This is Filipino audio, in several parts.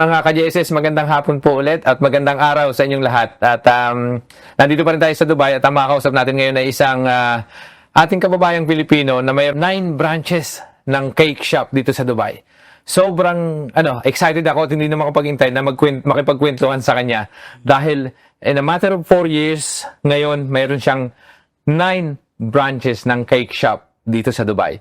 Mga ka-JSS, magandang hapon po ulit at magandang araw sa inyong lahat. At nandito pa rin tayo sa Dubai at ang makakausap natin ngayon ay isang ating kababayang Pilipino na may 9 branches ng cake shop dito sa Dubai. Sobrang excited ako at hindi na makapag-intay na makipagkwentuhan sa kanya dahil in a matter of 4 years, ngayon mayroon siyang 9 branches ng cake shop dito sa Dubai.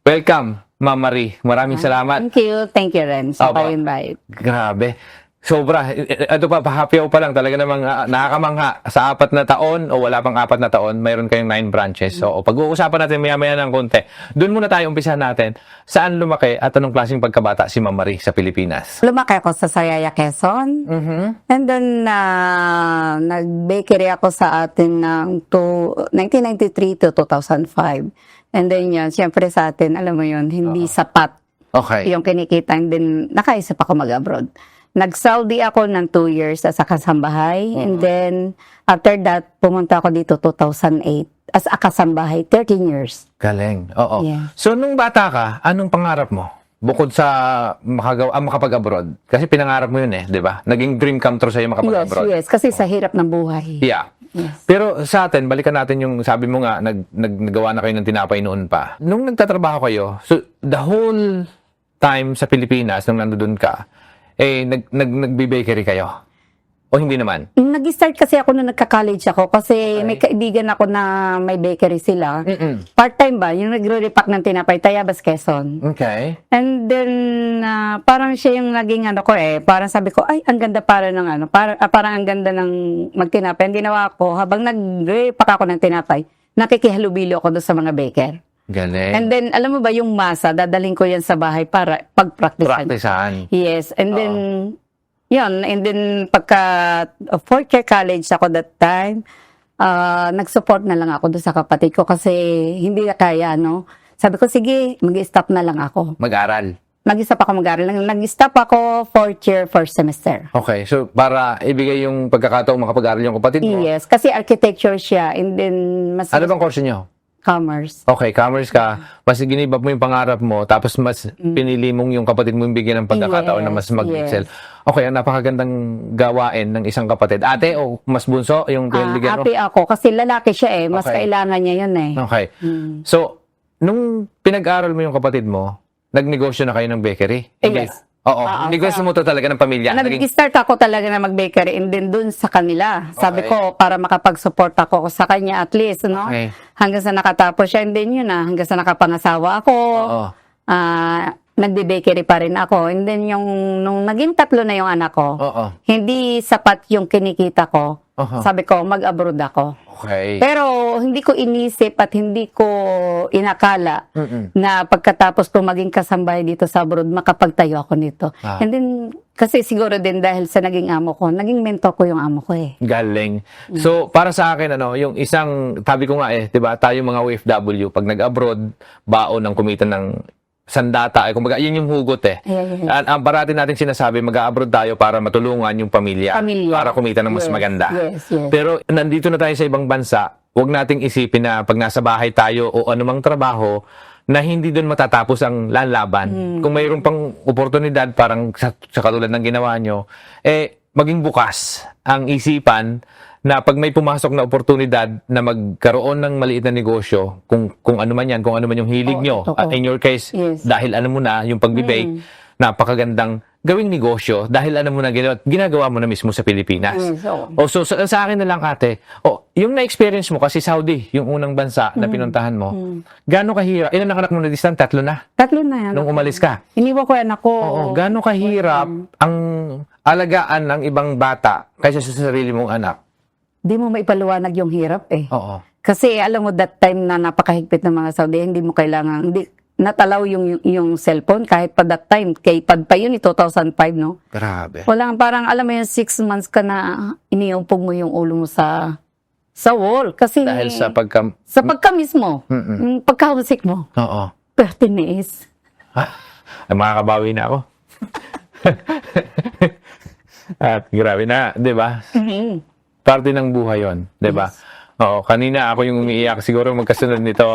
Welcome, Ma'am Marie. Maraming salamat. Thank you Ren sa pag-invite. Grabe. Sobra. Ito pa, happy ako pa lang. Talaga namang nakakamangha. Sa 4 na taon o wala pang 4 na taon, mayroon kayong 9 branches. So, pag-uusapan natin maya-maya ng konti. Doon muna tayo, umpisahan natin. Saan lumaki at anong klaseng pagkabata si Ma'am Marie sa Pilipinas? Lumaki ako sa Sayaya, Quezon. And then, nag-bakery ako sa atin ng 1993 to 2005. And then yun, siyempre sa atin, alam mo yun, hindi sapat Okay. yung kinikita. And then, nakaisip ako mag-abroad. Nag-Saudi ako ng 2 years as a kasambahay. And then, after that, pumunta ako dito 2008 as a kasambahay, 13 years. Galing. Oo. Yeah. So, nung bata ka, anong pangarap mo? Bukod sa makapag-abroad. Kasi pinangarap mo yun di ba? Naging dream come true sa'yo makapag-abroad. Yes, kasi sa hirap ng buhay. Yeah. Yes. Pero sa atin, balikan natin yung sabi mo nga, naggawa na kayo ng tinapay noon pa. Nung nagtatrabaho kayo, so the whole time sa Pilipinas, nung nandoon ka, nagbe-bakery kayo? O hindi naman? Nag-start kasi ako nung nagka-college ako kasi may kaibigan ako na may bakery sila. Part-time ba? Yung nagre-repack ng tinapay, Tayabas, Quezon. Okay. And then, parang siya yung naging parang sabi ko, ay, ang ganda para ng parang ang ganda ng magtinapay. Ang ginawa ko, habang nag-repack ako ng tinapay, nakikihalubilo ako doon sa mga baker. Galing. And then, alam mo ba, yung masa, dadaling ko yan sa bahay para pag-practicean. Praktisahan. Yes, and then, yun, and then pagka 4th year college ako that time, nag-support na lang ako doon sa kapatid ko kasi hindi na kaya, no? Sabi ko, sige, mag-stop na lang ako. Mag-aral. Mag-stop ako mag-aral. Nag-stop ako 4th year, 1st semester. Okay. So, para ibigay yung pagkakataong makapag-aral yung kapatid mo. Yes, kasi architecture siya, and then mas Ano bang course niyo? commerce. Okay, commerce ka. Mas ginibap mo yung pangarap mo, tapos mas pinili mong yung kapatid mo yung bigyan ng pagkakataon na mas mag-excel. Okay, ang napakagandang gawain ng isang kapatid. Ate o mas bunso yung bigyan mo? Happy ako kasi lalaki siya mas Okay. kailangan niya yun Okay. So, nung pinag-aral mo yung kapatid mo, nagnegosyo na kayo ng bakery? Yes. Oo. Negosyo mo to talaga ng pamilya. Nag-start ako talaga na mag-bakery and then dun sa kanila. Sabi ko, para makapag-support ako sa kanya at least, no? Okay. Hanggang sa nakatapos siya and then yun hanggang sa nakapangasawa ako. Oo. Nagbe-bakery pa rin ako. And then nung naging 3 na yung anak ko, Oo. hindi sapat yung kinikita ko. Sabi ko, mag-abroad ako. Okay. Pero hindi ko inisip at hindi ko inakala na pagkatapos ko maging kasambahay dito sa abroad, makapagtayo ako nito. And then, kasi siguro din dahil sa naging amo ko, naging mentor ko yung amo ko Galing. So, para sa akin, yung isang, sabi ko nga diba, tayo mga OFW, pag nag-abroad, baon ng kumita ng sandata, kumbaga, yun yung hugot Ang parati natin sinasabi, mag-abroad tayo para matulungan yung pamilya. Para kumita ng mas maganda. Yes. Pero nandito na tayo sa ibang bansa, huwag nating isipin na pag nasa bahay tayo o anumang trabaho, na hindi doon matatapos ang lalaban. Kung mayroon pang oportunidad, parang sa katulad ng ginawa nyo, maging bukas ang isipan na pag may pumasok na oportunidad na magkaroon ng maliit na negosyo, kung ano man yan, kung ano man yung hilig nyo, in your case, dahil alam mo na yung pagbibake, napakagandang gawing negosyo dahil alam mo na ginagawa mo na mismo sa Pilipinas. So sa akin na lang ate, yung na-experience mo kasi Saudi, yung unang bansa na pinuntahan mo, gaano kahirap, ilan ang anak mo na distant? 3 na? 3 na yan. Nung umalis ka? Iniwan ko yan ako. Gaano kahirap ang alagaan ng ibang bata kaysa sa sarili mong anak? Di mo maipaliwanag yung hirap Oo. Kasi alam mo that time na napakahigpit ng mga Saudi, hindi mo kailangan, hindi natalaw yung cellphone kahit pa that time. Kaypad pa yun 2005, no? Grabe. Walang parang, alam mo yun, 6 months ka na iniumpog mo yung ulo mo sa wall. Kasi Dahil sa pagkamis mo, yung pagkahusik mo. Oo. Pero tiniis. Ay, makakabawi na ako. At grabe na, di ba? Parte ng buhay yon, di ba? Oo, kanina ako yung umiiyak. Siguro magkasunod nito.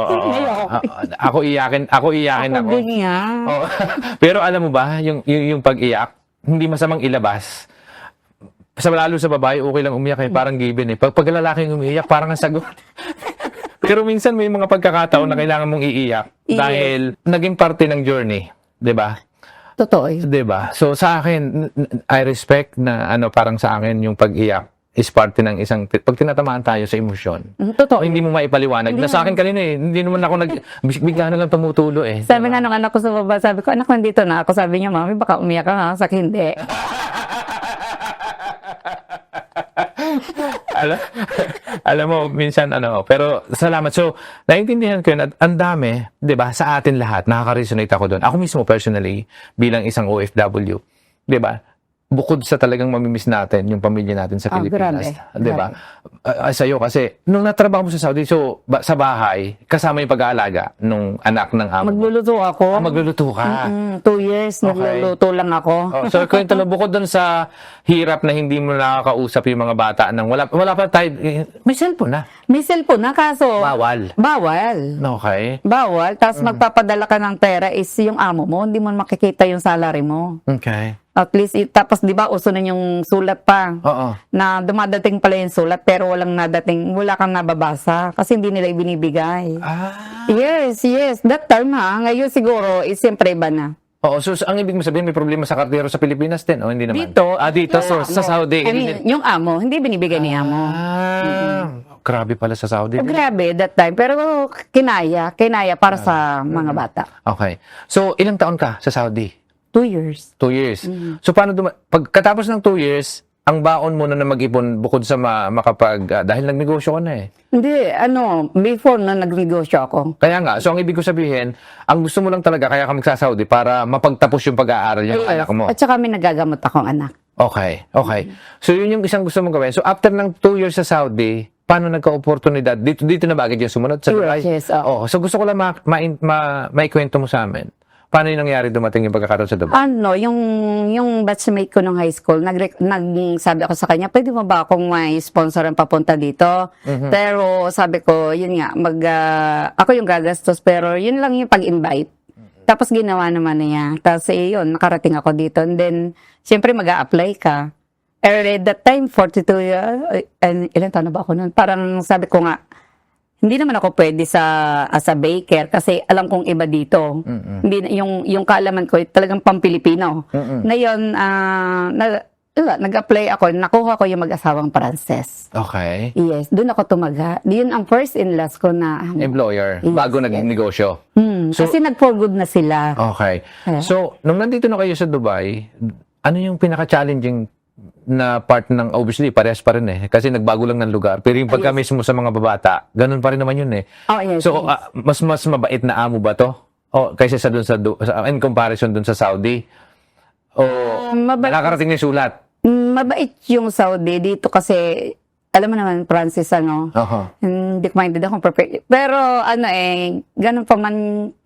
Ako iyakin ako. Ganyan. Oo. Pero alam mo ba, yung pag-iyak, hindi masamang ilabas. Lalo sa babae, okay lang umiyak parang given Pag lalaking umiiyak, parang ang sagot. Pero minsan may mga pagkakataon na kailangan mong iiyak Yes. dahil naging parte ng journey, 'di ba? Totoo yun. 'Di ba? So sa akin, I respect na parang sa akin yung pag-iyak is parte ng isang pag tinatamaan tayo sa emosyon. Totoo. Hindi mo maipaliwanag. Na sa akin kanina hindi naman ako bigla na lang tumutulo Sabi nga nung anak ko sa baba, sabi ko, anak, nandito na ako. Sabi niya, mami, baka umiyak ka ha. Sabi, hindi. alam mo, minsan pero salamat. So, naiintindihan ko yun at ang dami, 'di ba, sa atin lahat, nakaka-resonate ako doon. Ako mismo personally, bilang isang OFW, 'di ba? Bukod sa talagang mamimiss natin yung pamilya natin sa Pilipinas, grabe. 'di ba? Sa'yo kasi nung natrabaho mo sa Saudi, so sa bahay, kasama yung pag-aalaga nung anak ng amo. Magluluto ako. Magluluto ka. 2 years, nagluluto lang ako. So kwento lang, bukod doon sa hirap na hindi mo nakakausap yung mga bata nang wala pa tayo, may cellphone na. May cellphone na, kaso Bawal. bawal. Okay. Bawal. Tapos magpapadala ka ng pera is yung amo mo, hindi mo makikita yung salary mo. Okay. At least, tapos di ba uso na yung sulat pa. Oo. Na dumadating pala yung sulat pero wala kang nababasa kasi hindi nila ibinibigay. Ah. Yes. That time ha, ngayon siguro is siyempre iba na. Oo, so ang ibig mo sabihin may problema sa kartero sa Pilipinas din o hindi naman? Dito. Dito so, sa Saudi. I mean, yung amo, hindi binibigay ni amo. Grabe pala sa Saudi. Grabe that time. Pero kinaya para sa mga bata. Okay. So, ilang taon ka sa Saudi? 2 years. 2 years. So, paano pagkatapos ng 2 years, ang baon mo na mag-ipon bukod sa dahil nagnegosyo ka na Hindi, before na nagnegosyo ako. Kaya nga, so ang ibig ko sabihin, ang gusto mo lang talaga, kaya ka magsa-Saudi para mapagtapos yung pag-aaral yung anak mo. At saka may nagagamot akong anak. Okay. So, yun yung isang gusto mong gawin. So, after ng 2 years sa Saudi, paano nagka-oportunidad? Dito na ba agad yung sumunod? Sa Dubai? Yes. So, gusto ko lang maikwento mo sa amin. Paano yung nangyari dumating yung pagkakaroon sa Dubai? Yung batchmate ko nung high school, sabi ako sa kanya, pwede mo ba akong may sponsor ang papunta dito? Pero sabi ko, yun nga, ako yung gagastos, pero yun lang yung pag-invite. Tapos ginawa naman niya. Tapos yun, nakarating ako dito. And then, siyempre mag-a-apply ka. At that time, 42 years, ilan taon na ba ako noon? Parang sabi ko nga, hindi naman ako pwede as a baker kasi alam kong iba dito. Hindi yung kaalaman ko talagang pang-Pilipino. Ngayon nag-apply ako, nakuha ko yung mag-asawang Pranses. Okay. Yes, doon ako tumaga. Yun ang first and last ko na Employer, Yes, bago negosyo. So, kasi nag-for good na sila. Okay. So, nung nandito na kayo sa Dubai, ano yung pinaka-challenging na part ng, obviously, parehas pa rin kasi nagbago lang ng lugar. Pero yung pagka mismo sa mga babata, ganun pa rin naman yun Oh, yes, So, yes. mas mabait na amo ba to? O, kaysa in comparison dun sa Saudi? O, nakakarating yung sulat? Mabait yung Saudi dito kasi, alam mo naman, Francis, hindi ko maintindihan kung perfect. Pero, ganun pa man,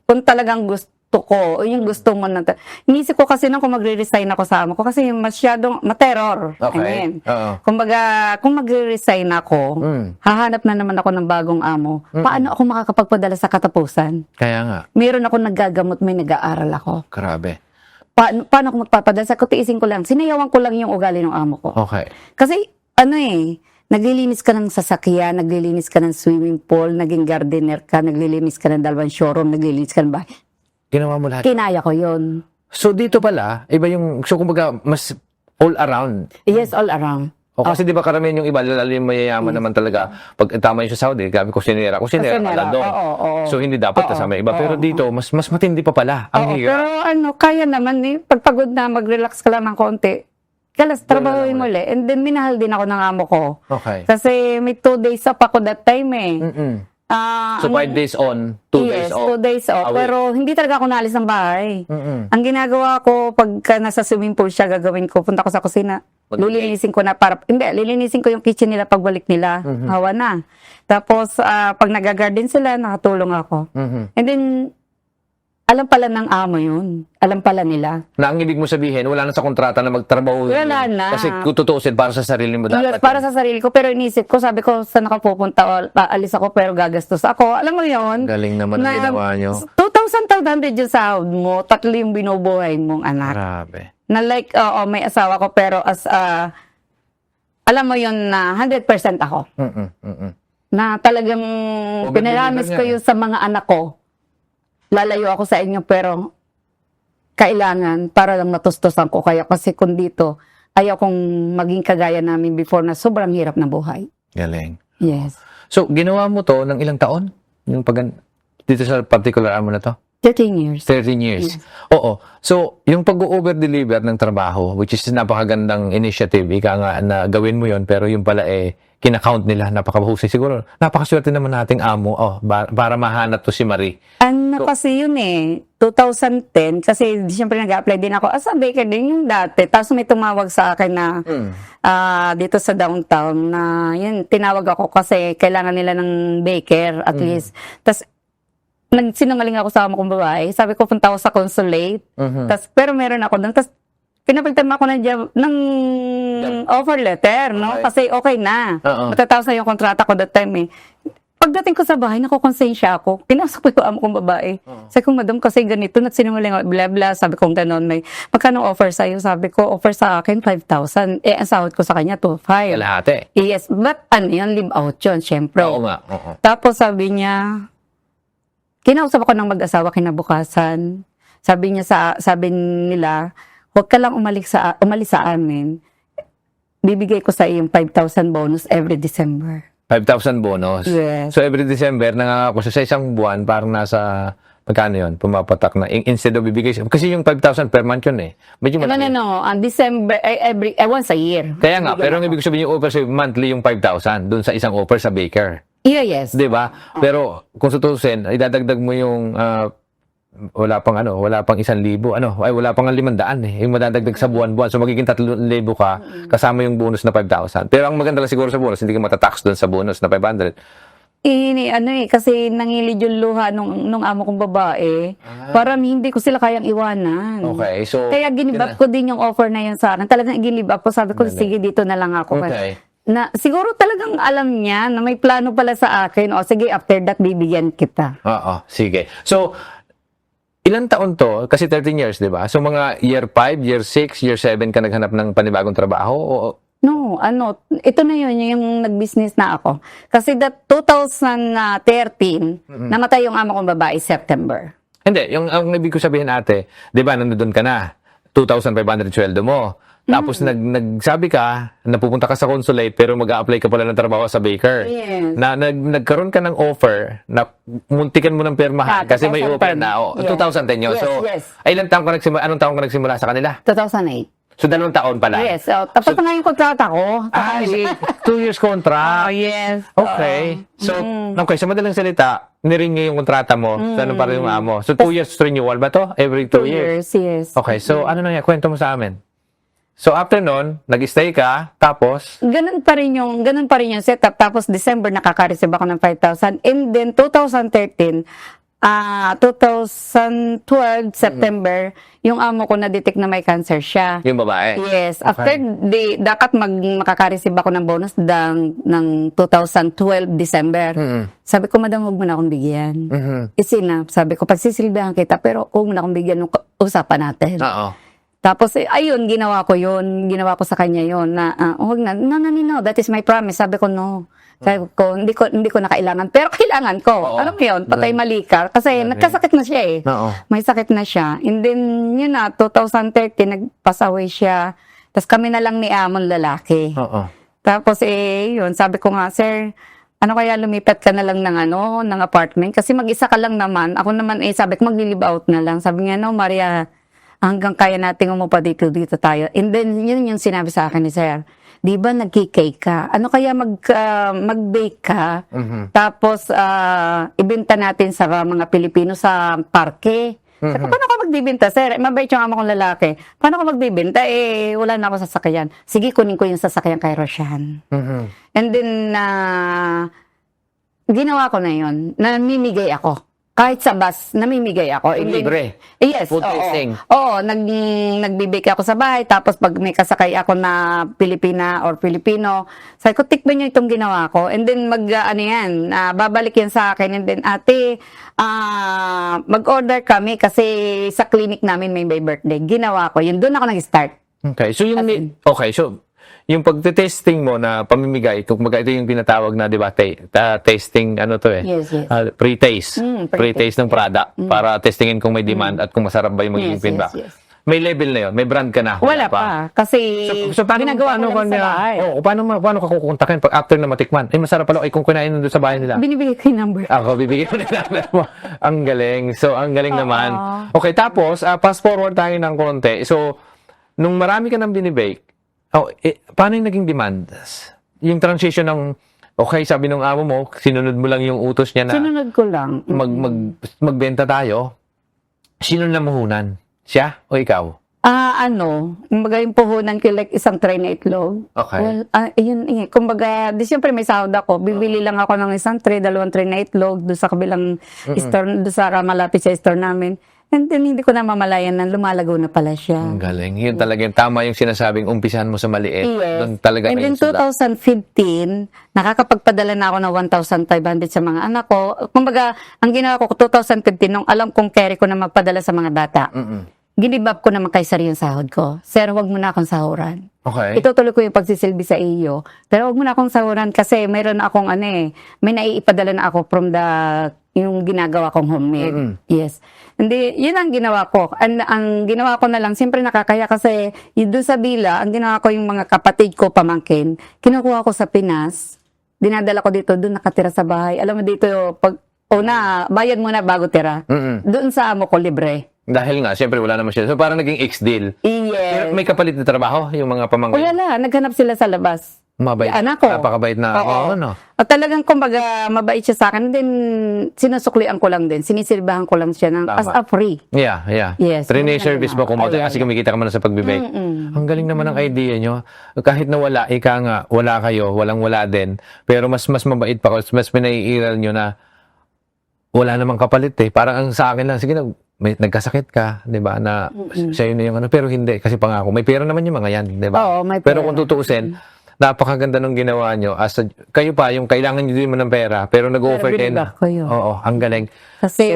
kung talagang gusto ko, yung gusto mo na. Inisip ko kasi nung kung magre-resign ako sa amo ko kasi masyadong materror. Okay. Kumbaga, kung magre-resign ako, hahanap na naman ako ng bagong amo. Paano ako makakapagpadala sa katapusan? Kaya nga. Meron ako naggagamot, may nag-aaral ako. Grabe. Paano ako magpapadala? Sa kutiisin ko lang. Sinayawan ko lang yung ugali ng amo ko. Okay. Kasi, naglilinis ka ng sasakyan, naglilinis ka ng swimming pool, naging gardener ka, naglilinis ka ng dalawang showroom, naglilinis ka ng bahay. Ginawa mo lahat. Kinaya ko yun. So, dito pala, iba yung, so kumbaga, mas all around. Yes, all around. Kasi di ba karamihan yung iba, lalo yung mayayaman naman talaga, pag tama yung sa Saudi, gabi kusinera, kaladong. So, hindi dapat kasama iba. Pero dito, mas matindi pa pala. Ang hirap. Pero kaya naman pagpagod na, mag-relax ka lang ng konti. Trabahoin mo ulit. And then, minahal din ako ng amo ko. Okay. Kasi may 2 days off ako that time So, 5 days on, 2 days yes, off. 2 days off. Away. Pero hindi talaga ako naalis ng bahay. Ang ginagawa ko, pagka nasa swimming pool siya, gagawin ko, punta ko sa kusina. Lilinisin ko na lilinisin ko yung kitchen nila pagbalik nila. Hawa na. Tapos, pag nag-garden sila, nakatulong ako. And then, alam pala ng amo yun. Alam pala nila. Na ang ibig mo sabihin, wala na sa kontrata na magtrabaho. Wala na. Kasi kung tutuusin, para sa sarili mo dapat. Para sa sarili ko, pero inisip ko, sabi ko, saan ako pupunta? Aalis ako, pero gagastos ako. Alam mo yun? Galing naman ang ginawa nyo. 2,500 yung sahod mo, 3 yung binubuhay mong anak. Grabe. Na like, oo, may asawa ko, pero alam mo yun na 100% ako. Na talagang pinaramis ko yun sa mga anak ko. Lalayo ako sa inyo, pero kailangan para lang matustusan ko. Kaya kasi kung dito, ayaw kong maging kagaya namin before na sobrang hirap na buhay. Galing. Yes. So, ginawa mo to ng ilang taon? Yung dito sa particular amo na to? 13 years. 13 years. Oo. So, yung pag-over-deliver ng trabaho, which is napakagandang initiative, ika nga na gawin mo yon, pero yung pala kinakount nila, napakahusay. Siguro, napakaswerte naman nating amo, para mahanap to si Marie. Ano kasi yun 2010, kasi siyempre nag-apply din ako as a baker din yung dati. Tapos may tumawag sa akin na dito sa downtown na yun, tinawag ako kasi kailangan nila ng baker at least. Tapos nagsinungaling ako sa amo kong babae. Sabi ko, punta ako sa consulate. Pero meron ako doon. Tapos pinapalitan mo ako ng offer letter, no? Okay. Kasi okay na. Oo. Matatapos na yung kontrata ko that time Pagdating ko sa bahay, nakukonsensya ako. Pinasok ko yung amo kong babae. Sabi ko, madam, kasi ganito, nagsinungaling ako, bla bla. Sabi ko, gano'n, magkano offer sa'yo? Sabi ko, offer sa akin, 5,000. Ang sahod ko sa kanya, 2,500. Kalahati. Yes, but yun, live out yun, syempre. Oo nga. Oo. Tapos sabi niya, kinausap ako ng mag-asawa kinabukasan. Sabi nila, huwag ka lang umalis sa amin. Bibigay ko sa iyo yung 5,000 bonus every December. 5,000 bonus. Yes. So, every December, nangangako siya sa isang buwan, parang nasa, magkano yun, pumapatak na. Instead of bibigay siya, kasi yung 5,000 per month yun Medyo malaki. No. December, once a year. Kaya nga, pero ang ibig sabihin yung offer sa monthly yung 5,000 dun sa isang offer sa baker. Yeah, yes. 'Di ba? Pero kung tutusin, idadagdag mo yung wala pang 1,000, wala pang 500 yung madadagdag sa buwan-buwan. So magiging 3,000 ka kasama yung bonus na 5,000. Pero ang maganda lang siguro sa bonus, hindi ka matatax doon sa bonus na 500. Kasi nangilid yung luha nung amo kong babae. Parang hindi ko sila kayang iwanan. Okay, so Kaya ginib up ko din yung offer na yun sa akin. Talagang ginib up ko. Sabi ko, sige, dito na lang ako. Okay. Na siguro talagang alam niya na may plano pala sa akin. O sige, after that, bibigyan kita. Oo, sige. So, ilang taon to? Kasi 13 years, di ba? So, mga year 5, year 6, year 7 ka naghanap ng panibagong trabaho? No, ito na yun, yung nag-business na ako. Kasi that 2013, namatay yung ama kong babae, September. Hindi, ang ibig ko sabihin ate, di ba, nandun ka na, 2,500 sweldo mo. Tapos nagsabi ka, napupunta ka sa consulate, pero mag-a-apply ka pala ng trabaho sa baker. Yes. Nagkaroon ka ng offer, na muntikan mo ng permahan, kasi may 2010. offer na. Yes. 2010 yun. Yes, so, yes. ilang taong ka nagsimula, anong taong ka nagsimula sa kanila? 2008. So, 2 taon pala. Yes, tapos na nga yung kontrata ko. Ay, 2 years contract. Yes. Okay. So, okay, sa madaling salita, nirenew yung kontrata mo, sa pa rin yung amo. So, 2 years renewal ba to? Every 2 years? Yes. Okay, so ano nangyari? Kwento mo sa amin. So, after nun, nag-stay ka, tapos? Ganun pa rin yung setup. Tapos December nakaka-receive ako ng 5,000. And then 2013, 2012 September, yung amo ko na-detect na may cancer siya. Yung babae? Yes. After dapat makaka-receive ako ng bonus ng 2012 December. Sabi ko, madam, huwag mo na akong bigyan. Isinap. Sabi ko, pagsisilbihan kita, pero huwag mo na akong bigyan ng usapan natin. Oo. Tapos, ayun, ginawa ko sa kanya yun, na, huwag na, no, that is my promise. Sabi ko, no. Sabi ko, hindi ko na kailangan, pero kailangan ko. Oo. Alam mo yun, patay mali ka. Kasi nagkasakit na siya Oo. May sakit na siya. And then, yun 2013, nagpasaway siya. Tapos kami na lang ni Amon lalaki. Oo. Tapos, yun, sabi ko nga, sir, ano kaya lumipat ka na lang ng apartment? Kasi mag-isa ka lang naman. Ako naman, sabi ko, mag-live out na lang. Sabi niya, no, Maria, hanggang kaya nating umupa dito tayo. And then, yun yung sinabi sa akin ni Sir. Di ba nagki-cake ka? Ano kaya mag-bake ka? Tapos, ibenta natin sa mga Pilipino sa parke. Sabi ko, paano ka magbibenta, Sir? Mabait yung ama kong lalaki. Paano ka magbibenta? Wala na ako sasakyan. Sige, kunin ko yung sasakyan kay Roshan. And then, ginawa ko na yun. Namimigay ako. Kahit sa bus, namimigay ako. And then- Libre. Yes, Food oo. tasting. Oo, nagbibigay ako sa bahay. Tapos pag may kasakay ako na Pilipina or Pilipino, sabi ko, tikman nyo itong ginawa ko. And then babalik yan sa akin. And then, ate, mag-order kami kasi sa clinic namin may birthday. Ginawa ko. Yun, doon ako nag-start. Okay. So, yung pagte-testing mo na pamimigay, kung ito yung tinatawag na, di ba, testing, ano to eh? Yes, yes. Pre-taste. Pre-taste, Pre-taste ng product para testingin kung may demand at kung masarap ba yung magiging Yes, feedback. yes, yes. May level na yun? May brand ka na? Wala pa. Kasi, So paano ginagawa ko lang sa bahay. paano ka kukontakin pag after na matikman? Ay, masarap pala. Ay, kung kunain nandun sa bahay nila. Binibigay ko yung number. Ako, bibigyan mo ng number mo. Ang galing. So, ang galing naman. Okay, tapos, fast forward tayo ng konti. So, nung marami ka nang binibake, paano yung naging demand? Yung transition ng, okay, sabi ng amo mo, sinunod mo lang yung utos niya na Sinunod ko lang. magbenta tayo. Sino namuhunan? Siya o ikaw? Kumbaga yung puhunan ko like isang tray na itlog. Okay. Well, yun, kumbaga, di siyempre may sahod ako. Bibili lang ako ng isang tray, 2 tray na itlog doon sa kabilang store, doon sa malapit sa store namin. And then, hindi ko na mamalayan na lumalago na pala siya. Ang galing. Yun talaga yung tama yung sinasabing umpisahan mo sa maliit. Yes. Doon talaga And kayo then sulat. 2015, nakakapagpadala na ako ng 1,500 sa mga anak ko. Kumbaga, ang ginawa ko 2015, nung alam kong carry ko na magpadala sa mga bata, ginibab ko naman kay sir yung sahod ko. Sir, wag mo na akong sahuran. Okay. Itutuloy ko yung pagsisilbi sa iyo. Pero wag mo na akong sahuran kasi mayroon akong may naiipadala na ako from yung ginagawa kong homemade. Yes. Hindi, yun ang ginawa ko. Ang ginawa ko na lang, siyempre nakakaya kasi doon sa Bila, ang ginawa ko yung mga kapatid ko, pamangkin, kinukuha ko sa Pinas, dinadala ko dito, doon nakatira sa bahay. Alam mo dito, bayad muna bago tira. Doon sa amo ko, libre. Dahil nga, siyempre wala naman siya. So parang naging X-deal. Pero Yes. may kapalit na trabaho, yung mga pamangkin. Wala, naghanap sila sa labas. Mabait. Anak ko. Napakabait na. Oo. No? At talagang kumbaga mabait siya sa akin. Then sinusuklian ko lang din. Sinisilbahan ko lang siya as a free. Yeah. Yes. Trinay Yun lang service yun. mo kung kasi kumikita ka man sa pagbibake. Ang galing naman ang idea nyo. Kahit na wala, nga, wala kayo, walang-wala din. Pero mas mabait pa, mas pinaiiral nyo na wala namang kapalit eh. Parang ang sa akin lang, sige nagkasakit ka, 'di ba? Na siya yun yung pero hindi kasi pangako. May pera naman yung mga 'yan, 'di ba? Oo, may Pero pera. kung tutuusin, napakaganda ng ginawa nyo. Kayo pa, yung kailangan nyo din mo ng pera, pero nag-offer Pero din. binigay ko yun. Oo, ang galing. Kasi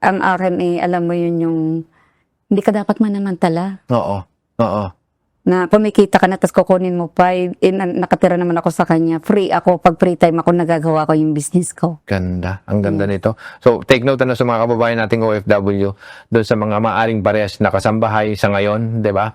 ang akin alam mo yun yung hindi ka dapat manamantala. Oo. Na kumikita ka na tapos kukunin mo pa. Nakatira naman ako sa kanya. Free ako. Pag free time ako, nagagawa ko yung business ko. Ganda. Ang ganda nito. So, take note na sa mga kababayan nating OFW, doon sa mga maaring parehas na kasambahay sa ngayon, di ba?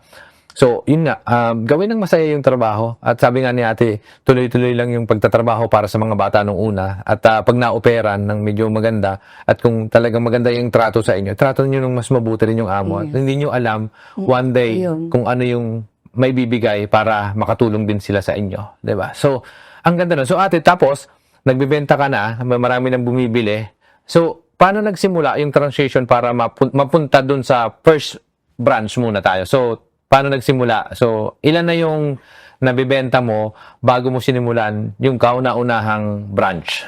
So, yun nga, gawin ng masaya yung trabaho. At sabi nga ni ate, tuloy-tuloy lang yung pagtatrabaho para sa mga bata nung una. At pag na-operan ng medyo maganda, at kung talagang maganda yung trato sa inyo, trato nyo nung mas mabuti rin yung amo. At hindi nyo alam, one day, kung ano yung may bibigay para makatulong din sila sa inyo. Diba? So, ang ganda nun. So, ate, tapos, nagbibenta ka na, marami nang bumibili. So, paano nagsimula yung transition para mapunta dun sa first branch muna tayo? So, paano nagsimula? So, ilan na yung nabibenta mo bago mo sinimulan yung kauna-unahang branch?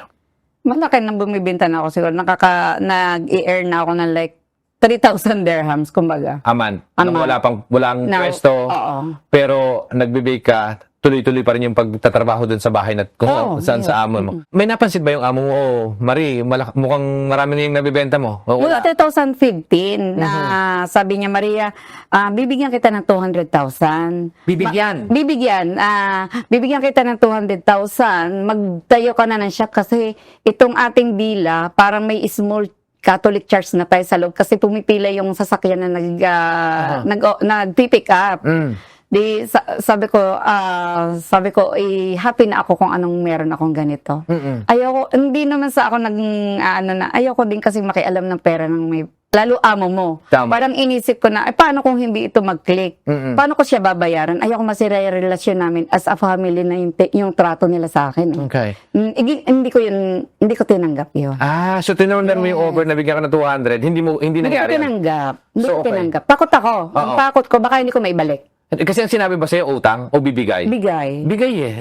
Malaki nang bumibenta na ako siguro. Nag-i-earn na ako ng like 3,000 dirhams, kumbaga. Aman. Nang walang pwesto, pero nagbibig ka, tuloy-tuloy pa rin yung pagtatrabaho dun sa bahay na kung saan sa amo mo. May napansin ba yung amo mo, Marie, mukhang marami na yung nabibenta mo? O wala? 2015, na sabi niya, Maria, bibigyan kita ng 200,000. Bibigyan? Bibigyan kita ng 200,000. Magtayo ka na ng shop kasi itong ating Bila, parang may small Catholic Church na tayo sa loob kasi pumipila yung sasakyan na nag-pick up. Di sabi ko happy na ako kung anong meron akong ganito. Ayoko, hindi naman sa ako ayoko din kasi makialam ng pera ng may lalo amo mo. Tama. Parang inisip ko na, paano kung hindi ito mag-click? Paano ko siya babayaran? Ayoko masira yung relasyon namin as a family na yung trato nila sa akin. Okay. Hindi ko tinanggap yun. So tinurnan mo yung offer na bigyan ka ng 200, hindi Hindi nangyari ko yun? tinanggap. Hindi So, ko okay. tinanggap. Takot ako. Ang Oo. takot ko, baka hindi ko maibalik. Kasi ang sinabi ba sa'yo, utang o bibigay? Bigay. Bigay eh.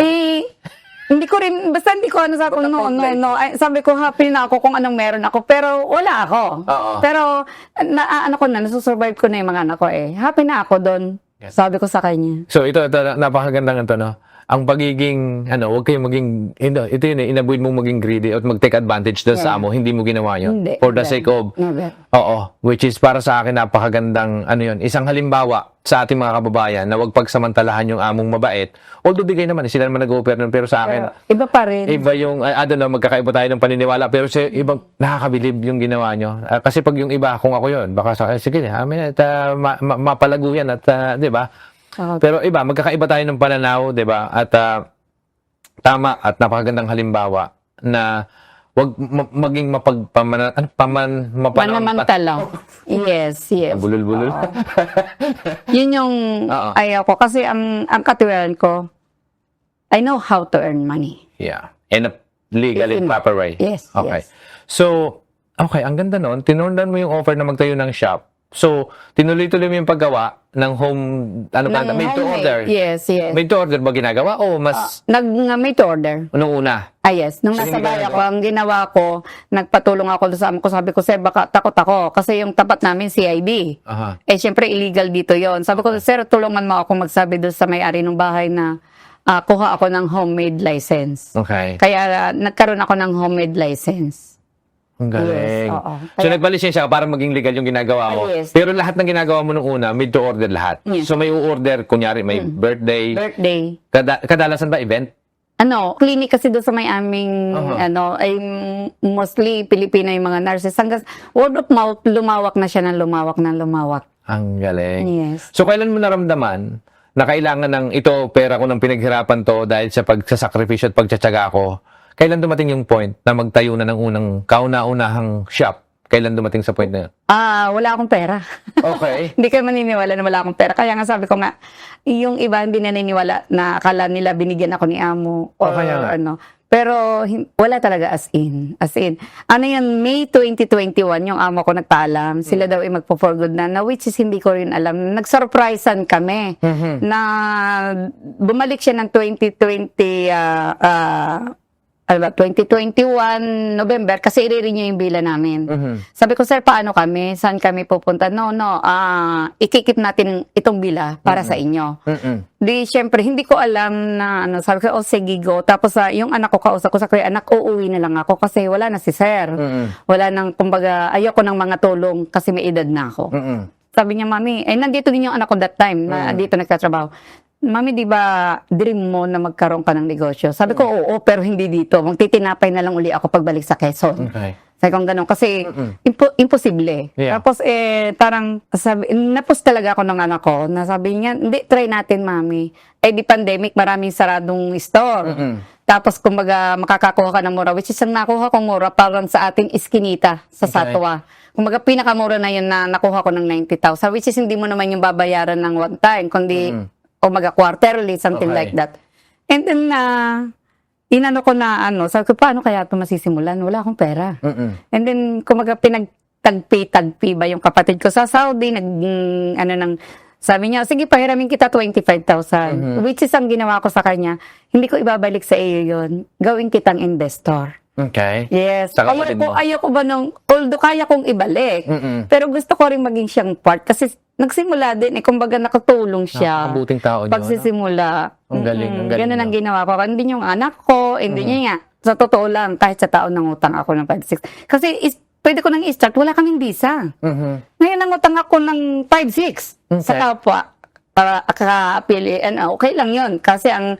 Hindi ko rin, basta hindi ko ano sabi ko, no. Ay, sabi ko, happy na ako kung anong meron ako, pero wala ako. Oo. Pero, nasusurvive ko na yung mga anak ko eh. Happy na ako doon. Yes. Sabi ko sa kanya. So ito napakagandang ito, no? Ang pagiging, huwag kayong maging, ito yun eh, inabuid mong maging greedy at mag-take advantage doon sa amo, hindi mo ginawa yun. Hindi. For the Never. sake of, Never. oo, which is para sa akin napakagandang, isang halimbawa sa ating mga kababayan na huwag pagsamantalahan yung among mabait. Although bigay naman, sila naman nag-offer nun, pero sa akin, Pero, iba pa rin. iba yung, I don't know, magkakaiba tayo ng paniniwala, pero sa ibang nakakabilib yung ginawa nyo. Kasi pag yung iba, kung ako yun, baka sige, amin at mapalago yan at, di ba? Pero iba, magkakaiba tayo ng pananaw, di ba? At tama at napakagandang halimbawa na wag maging Manamantala. Yes. Bulol-bulol. Yun yung Oo. ayaw ko. Kasi ang katiwalaan ko, I know how to earn money. Yeah. In a legal and proper way. Yes, Okay. yes. So, okay, ang ganda nun. Tinundan mo yung offer na magtayo ng shop. So, tinuloy-tuloy mo yung paggawa ng home, made to order. Yes. Made to order ba ginagawa o mas Nag-made to order. nung una? Yes. Nung So, nasa hindi bahay ka ako, ang ginawa ko, nagpatulong ako doon sa amo ko. Sabi ko, sir, baka takot ako. Kasi yung tapat namin, CID. Aha. Eh, syempre, illegal dito yon. Sabi ko, sir, tulungan mo ako magsabi doon sa may-ari ng bahay na kuha ako ng homemade license. Okay. Kaya nagkaroon ako ng homemade license. Ang galing. Yes, oo. So, Kaya- nagpalisensya ka para maging legal yung ginagawa mo. Yes. Pero lahat ng ginagawa mo nung una, made to order lahat. Yes. So, may order, kunyari, may birthday. Birthday. Kadalasan ba event? Clinic kasi doon sa may aming, ay mostly Pilipino yung mga nurses. Hanggang word of mouth, lumawak na siya ng lumawak. Ang galing. Yes. So, kailan mo naramdaman na kailangan ng ito, pera ko ng pinaghirapan to dahil sa pagsasakripisyo at pagtsatsaga ko? Kailan dumating yung point na magtayo na ng unang kauna-unahang shop? Kailan dumating sa point na yun? Wala akong pera. Okay. Hindi kayo maniniwala na wala akong pera. Kaya nga sabi ko nga, yung iba hindi naniniwala na akala nila binigyan ako ni amo. Or kaya nga. Pero wala talaga as in. Ano yan, May 2021, yung amo ko nagpaalam. Sila daw ay magpo-for good na, which is hindi ko rin alam. Nagsurprisean kami na bumalik siya ng 2021 November kasi i-renew yung bila namin. Sabi ko, sir, paano kami? Saan kami pupunta? No, ikikip natin itong bila para sa inyo. Di, syempre, hindi ko alam na, sabi ko, sige, go. Tapos, yung anak ko, kausap ko sa kuya, anak, uuwi na lang ako kasi wala na si sir. Wala nang, kumbaga, ayoko ng mga tulong kasi may edad na ako. Sabi niya, mami, nandito din yung anak ko that time, na dito nagtatrabaho. Mami, di ba dream mo na magkaroon ka ng negosyo? Sabi ko, oo, pero hindi dito. Magtitinapay na lang uli ako pagbalik sa Quezon. Okay. Sabi ko ganun, kasi imposible. Yeah. Tapos, napos talaga ako ng anak ko, na sabi niya, hindi, try natin, mami. Di pandemic, maraming saradong store. Tapos, kumbaga, makakakuha ka ng mura, which is ang nakuha kong mura parang sa ating iskinita sa Satwa. Kumbaga, pinakamura na yun na nakuha ko ng 90,000, which is hindi mo naman yung babayaran ng one time, kundi umaga quarterly, something like that. And then, inano ko na, sabi ko, paano kaya ito masisimulan? Wala akong pera. And then, kumaga, pinagtagpi ba yung kapatid ko sa Saudi, sabi niya, sige, pahiramin kita 25,000. Which is ang ginawa ko sa kanya, hindi ko ibabalik sa iyo yun. Gawin kitang investor. Okay. Yes. Sa kapatid mo. Ayaw ko ba although kaya kong ibalik, pero gusto ko rin maging siyang part kasi nagsimula din, kumbaga nakatulong siya. Napakabuting tao niyo. Pagsisimula. Ang galing, ang galing Ganun ang niyo. ginawa ko. Hindi yung anak ko, hindi niya nga. Sa totoo lang, kahit sa taon nangutang ako ng 5-6. Kasi pwede ko nang i-start, wala kaming visa. Ngayon nangutang ako ng 5-6 sa kapwa. Para ka-apili, okay lang yun. Kasi ang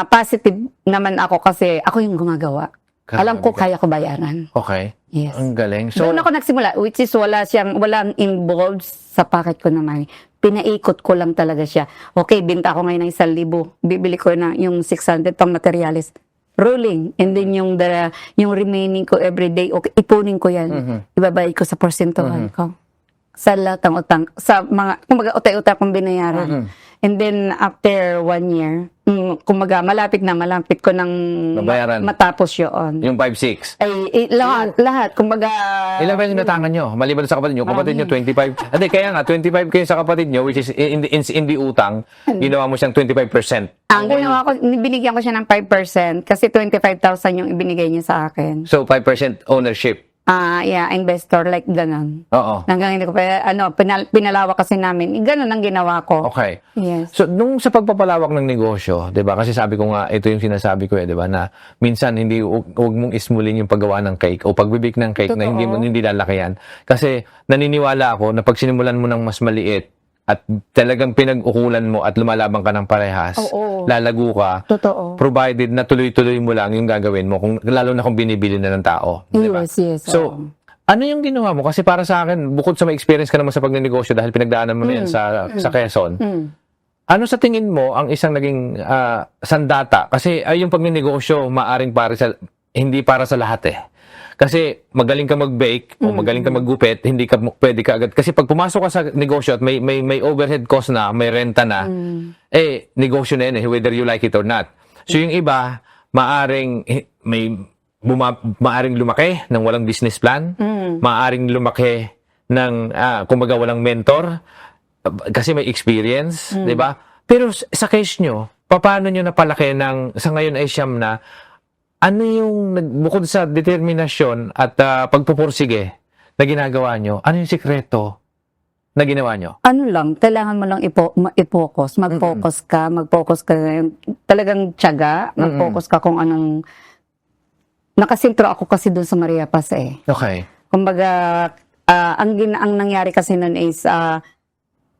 positive naman ako kasi ako yung gumagawa. Alam ko kaya ko bayaran. Okay. Yes. Ang galing. So, Doon ako nagsimula, which is walang involved sa packet ko naman. Pinaikot ko lang talaga siya. Okay, binta ko ngayon ng 1,000. Bibili ko na yung 600 pang materials. Rolling. And then yung remaining ko every day, okay, ipunin ko yan. Ibabayad ko sa porsentuhan ko. sa lahat ng utang, sa mga, kumbaga, utay-utay kong binayaran. And then, after 1 year, kumbaga, malapit ko nang Mabayaran. matapos yun. Yung 5-6. Ay, lahat, kumbaga, Ilan ba yung natangan nyo? Maliban sa kapatid nyo. Kapatid nyo, 25. Hindi, kaya nga, 25 kayo sa kapatid nyo, which is in the utang, ginawa mo siyang 25%. ang ginawa ko, binigyan ko siya ng 5% kasi 25,000 yung ibinigay niya sa akin. So, 5% ownership. Yeah, investor, like ganon. Oo. Hanggang hindi ko pa, pinalawak kasi namin. Ganon ang ginawa ko. Okay. Yes. So, nung sa pagpapalawak ng negosyo, 'di ba? Kasi sabi ko nga, ito yung sinasabi ko 'di ba, na minsan huwag mong ismulin yung paggawa ng cake o pagbibig ng cake na Totoo. hindi lalakihan. Kasi naniniwala ako na pag sinimulan mo ng mas maliit at talagang pinag-ukulan mo at lumalaban ka ng parehas, Oo. lalago ka, Totoo. provided na tuloy-tuloy mo lang yung gagawin mo, lalo na kung binibili na ng tao. 'Di ba? Yes. So, oo. ano yung ginawa mo? Kasi para sa akin, bukod sa may experience ka naman sa pagnenegosyo dahil pinagdaanan mo na yan sa Quezon, ano sa tingin mo ang isang naging sandata? Kasi ay yung pagnenegosyo, maaring hindi para sa lahat eh. Kasi magaling ka mag-bake o magaling ka maggupit, hindi ka pwede ka agad. Kasi pag pumasok ka sa negosyo at may maaring cost na, may renta na, negosyo na yun eh, whether you like it or not. So yung iba, maaring lumaki ng walang business plan, maaring lumaki ng kumbaga walang mentor kasi may experience, 'di ba? Pero sa case nyo, paano nyo napalaki sa ngayon ay siyam na, ano yung bukod sa determinasyon at pagpupursige na ginagawa nyo, ano yung sikreto na ginawa nyo? Ano lang, kailangan mo lang i-focus. Mag-focus ka. Talagang tiyaga. Mag-focus ka kung anong... Nakasintro ako kasi doon sa Maria Paz eh. Okay. Kumbaga, ang nangyari kasi noon is,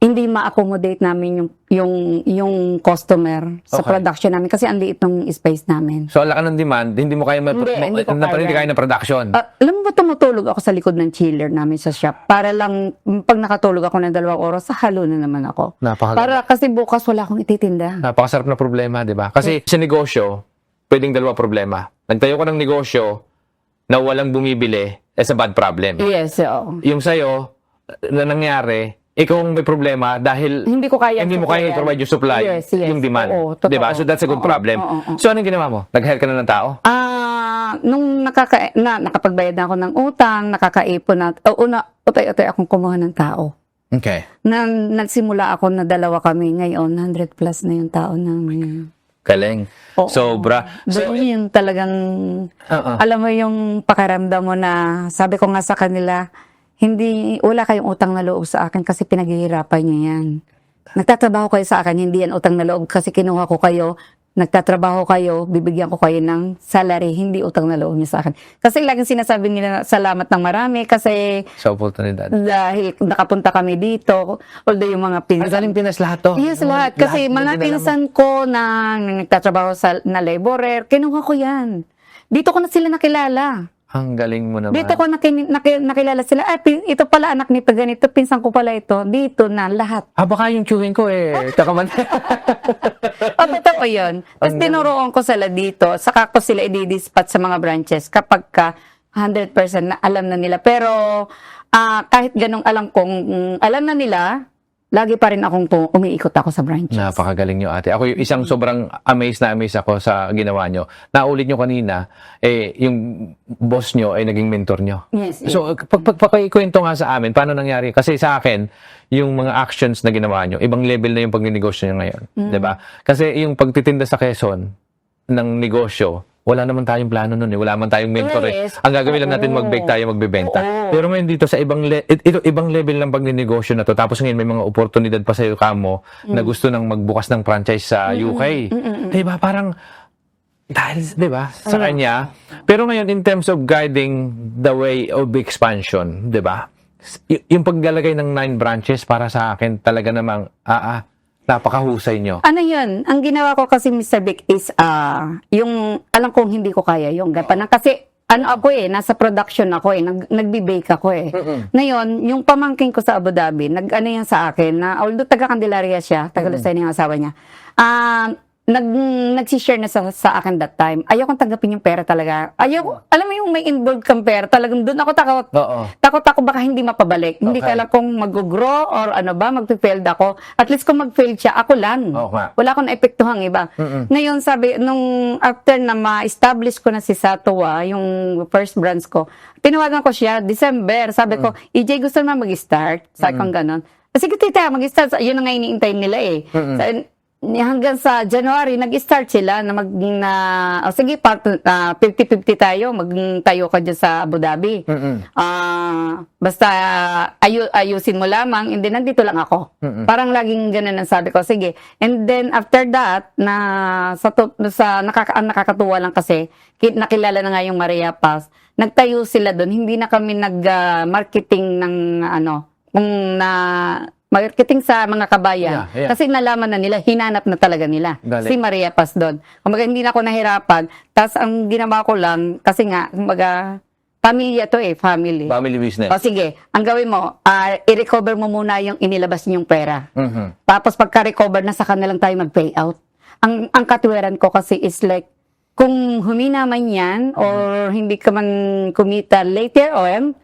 hindi ma-accommodate namin yung customer sa Okay. production namin kasi ang liit ng space namin. So, ala ka ng demand, hindi mo kaya Hindi ko hindi kaya. kaya ng production. Alam mo ba, tumutulog ako sa likod ng chiller namin sa shop para lang, pag nakatulog ako ng 2 oras, sa halo na naman ako. Para kasi bukas wala akong ititinda. Napakasarap na problema, di ba? Kasi sa negosyo, pwedeng 2 problema. Nagtayo ka ng negosyo na walang bumibili, it's a bad problem. Yes, oo. Yung sa'yo, na nangyari, ikaw ang may problema dahil Hindi ko kaya hindi mo kaya i-provide yung supply, Yes. yung demand. Oo, totoo. Di ba? So that's a good Oo, problem. oo. So anong ginawa mo? Nag-hire ka na ng tao? Nung nakapagbayad na ako ng utang, nakakaipon na, utay-utay akong kumuha ng tao. Okay. Nagsimula ako na 2 kami, ngayon 100 plus na yung tao namin. Galing. Oo. Sobra. So, Doon yung talagang, alam mo yung pakiramdam mo na, sabi ko nga sa kanila, wala kayong utang na loob sa akin kasi pinaghihirapan niyo yan. Nagtatrabaho kayo sa akin, hindi yan utang na loob kasi kinuha ko kayo, nagtatrabaho kayo, bibigyan ko kayo ng salary, hindi utang na loob niyo sa akin. Kasi laging sinasabi nila salamat ng marami kasi sa oportunidad. dahil nakapunta kami dito, although yung mga Ang galing Pinas lahat to. Yes, lahat. Kasi mga pinsan ko na nagtatrabaho na laborer, kinuha ko yan. Dito ko na sila nakilala. Ang galing mo naman. Dito ko nakilala sila. Ito pala anak nito ganito, pinsan ko pala ito. Dito na lahat. Baka yung chewing ko takaman. Totoo yun. Tapos tinuruan ko sila dito, saka ko sila i-dispatch sa mga branches kapag ka 100% na alam na nila. Pero kahit ganong alam na nila, lagi pa rin akong umiikot ako sa branches. Napakagaling nyo, ate. Ako yung isang sobrang amazed ako sa ginawa nyo. Naulit nyo kanina, yung boss nyo ay naging mentor nyo. Yes. So, pagkikwento nga sa amin, paano nangyari? Kasi sa akin, yung mga actions na ginawa nyo, ibang level na yung pagnenegosyo nyo ngayon. Diba? Kasi yung pagtitinda sa Quezon ng negosyo, wala naman tayong plano nun eh. Wala man tayong mentor Yes. Ang gagawin lang natin, mag-bake tayo, magbebenta. Oo. Pero ngayon dito sa ibang level ng pagnenegosyo na to, tapos ngayon may mga oportunidad pa sa iyo kamo na gusto nang magbukas ng franchise sa UK. Diba? Parang, dahil, diba? Sa kanya. Pero ngayon, in terms of guiding the way of expansion, diba? Yung paglalagay ng 9 branches para sa akin, talaga namang, napakahusay nyo. Ano yun? Ang ginawa ko kasi, Mr. Vic, is yung, alam kong hindi ko kaya yung gampanan. Kasi, ako nasa production ako nagbe-bake ako Ngayon, yung pamangkin ko sa Abu Dhabi, yan sa akin, na although taga Candelaria siya, taga Lucena yung asawa niya, nagsishare na sa akin that time. Ayokong tanggapin yung pera talaga. Alam mo yung may involved kang pera, talagang doon ako takot. Oo. Takot ako baka hindi mapabalik. Hindi Okay. ko alam kung mag-grow or ano ba, mag-failed ako. At least kung mag-fail siya, ako lang. Oo nga. Wala akong naepektuhang iba. Ngayon, sabi, nung after na ma-establish ko na si Satowa, yung first branch ko, tinawagan ko siya, December. Sabi ko, EJ, gusto naman mag-start? Sabi ko gano'n. Sige, tita, mag-start. Yun na nga iniintay nila eh. Hanggang sa January, nag-start sila na sige, 50-50 tayo, magtayo ka dyan sa Abu Dhabi. Basta ayusin mo lamang, and then nandito lang ako. Parang laging ganun ang sabi ko, sige. And then after that, ang nakakatuwa lang kasi, nakilala na nga yung Maria Paz, nagtayo sila doon, hindi na kami nag-marketing ng marketing sa mga kabayan. Yeah. Kasi nalaman na nila, hinanap na talaga nila. Galing. Si Maria Paz doon. Kumbaga, hindi na ako nahirapan. Tapos, ang ginawa ko lang, kasi nga, kumbaga, pamilya to family. Family business. O sige, ang gawin mo, i-recover mo muna yung inilabas niyong pera. Tapos, pagka-recover na, saka na lang tayo mag-payout. Ang katwiran ko kasi is like, kung humina man yan, or hindi ka man kumita later on,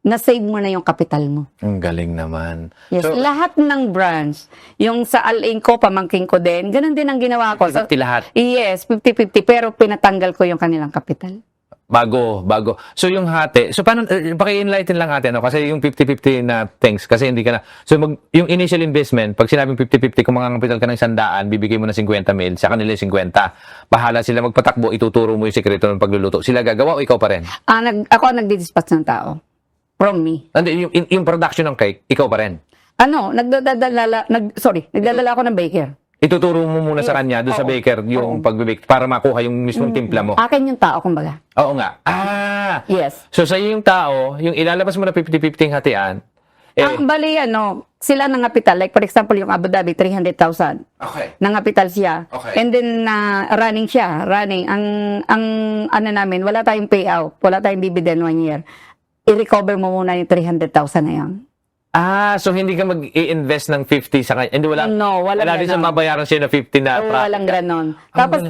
na-save mo na yung kapital mo. Ang galing naman. Yes, So, lahat ng branch, yung sa Al-Ain ko, pamangking ko din, ganun din ang ginawa ko. 50 lahat. Yes, 50-50, pero pinatanggal ko yung kanilang kapital. Bago. So yung hati, so paano, paki-enlighten lang natin, no? Kasi yung 50-50 na things, kasi hindi ka na, so yung initial investment, pag sinabing 50-50, kung mangangapital ka ng 100, bibigay mo na 50 mil, sa kanila yung 50. Bahala sila magpatakbo, ituturo mo yung sekreto ng pagluluto. Sila gagawa o ikaw pa rin? Ako ang nagdi-dispatch ng tao. From me. Yung production ng cake, ikaw pa rin? Nagdadala ako ng baker. Ituturo mo muna sa kanya, doon sa baker, yung pagbibake, para makuha yung mismong timpla mo. Akin yung tao, kumbaga. Oo nga. Yes. So sa'yo yung tao, yung ilalabas mo na 50-50 hatian, Bali, sila nangapital. Like, for example, yung Abu Dhabi, 300,000. okay. Nangapital siya. Okay. And then, running siya. Running. Ang namin, wala tayong payout. Wala tayong dividend 1 year. I-recover mo muna yung 300,000 na yan. So hindi ka mag-i-invest ng 50 sa kanya. Hindi, wala. No, walang Wala din sa ganon. mabayaran siya na 50 na Walang ganon. Tapos,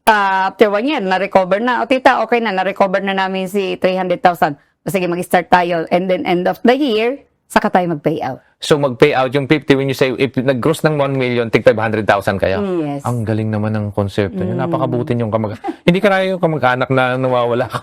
after 1 year, na-recover na. O tita, okay na. Na-recover na namin si 300,000. Sige, mag-start tayo. And then, end of the year, saka tayo mag-payout. So mag-payout yung 50 when you say, if nag-gross ng 1 million, tig 500,000 kayo. Yes. Ang galing naman ng konsepto niyo. Napakabutin yung hindi ka na yung kamag-anak na nawawala ka.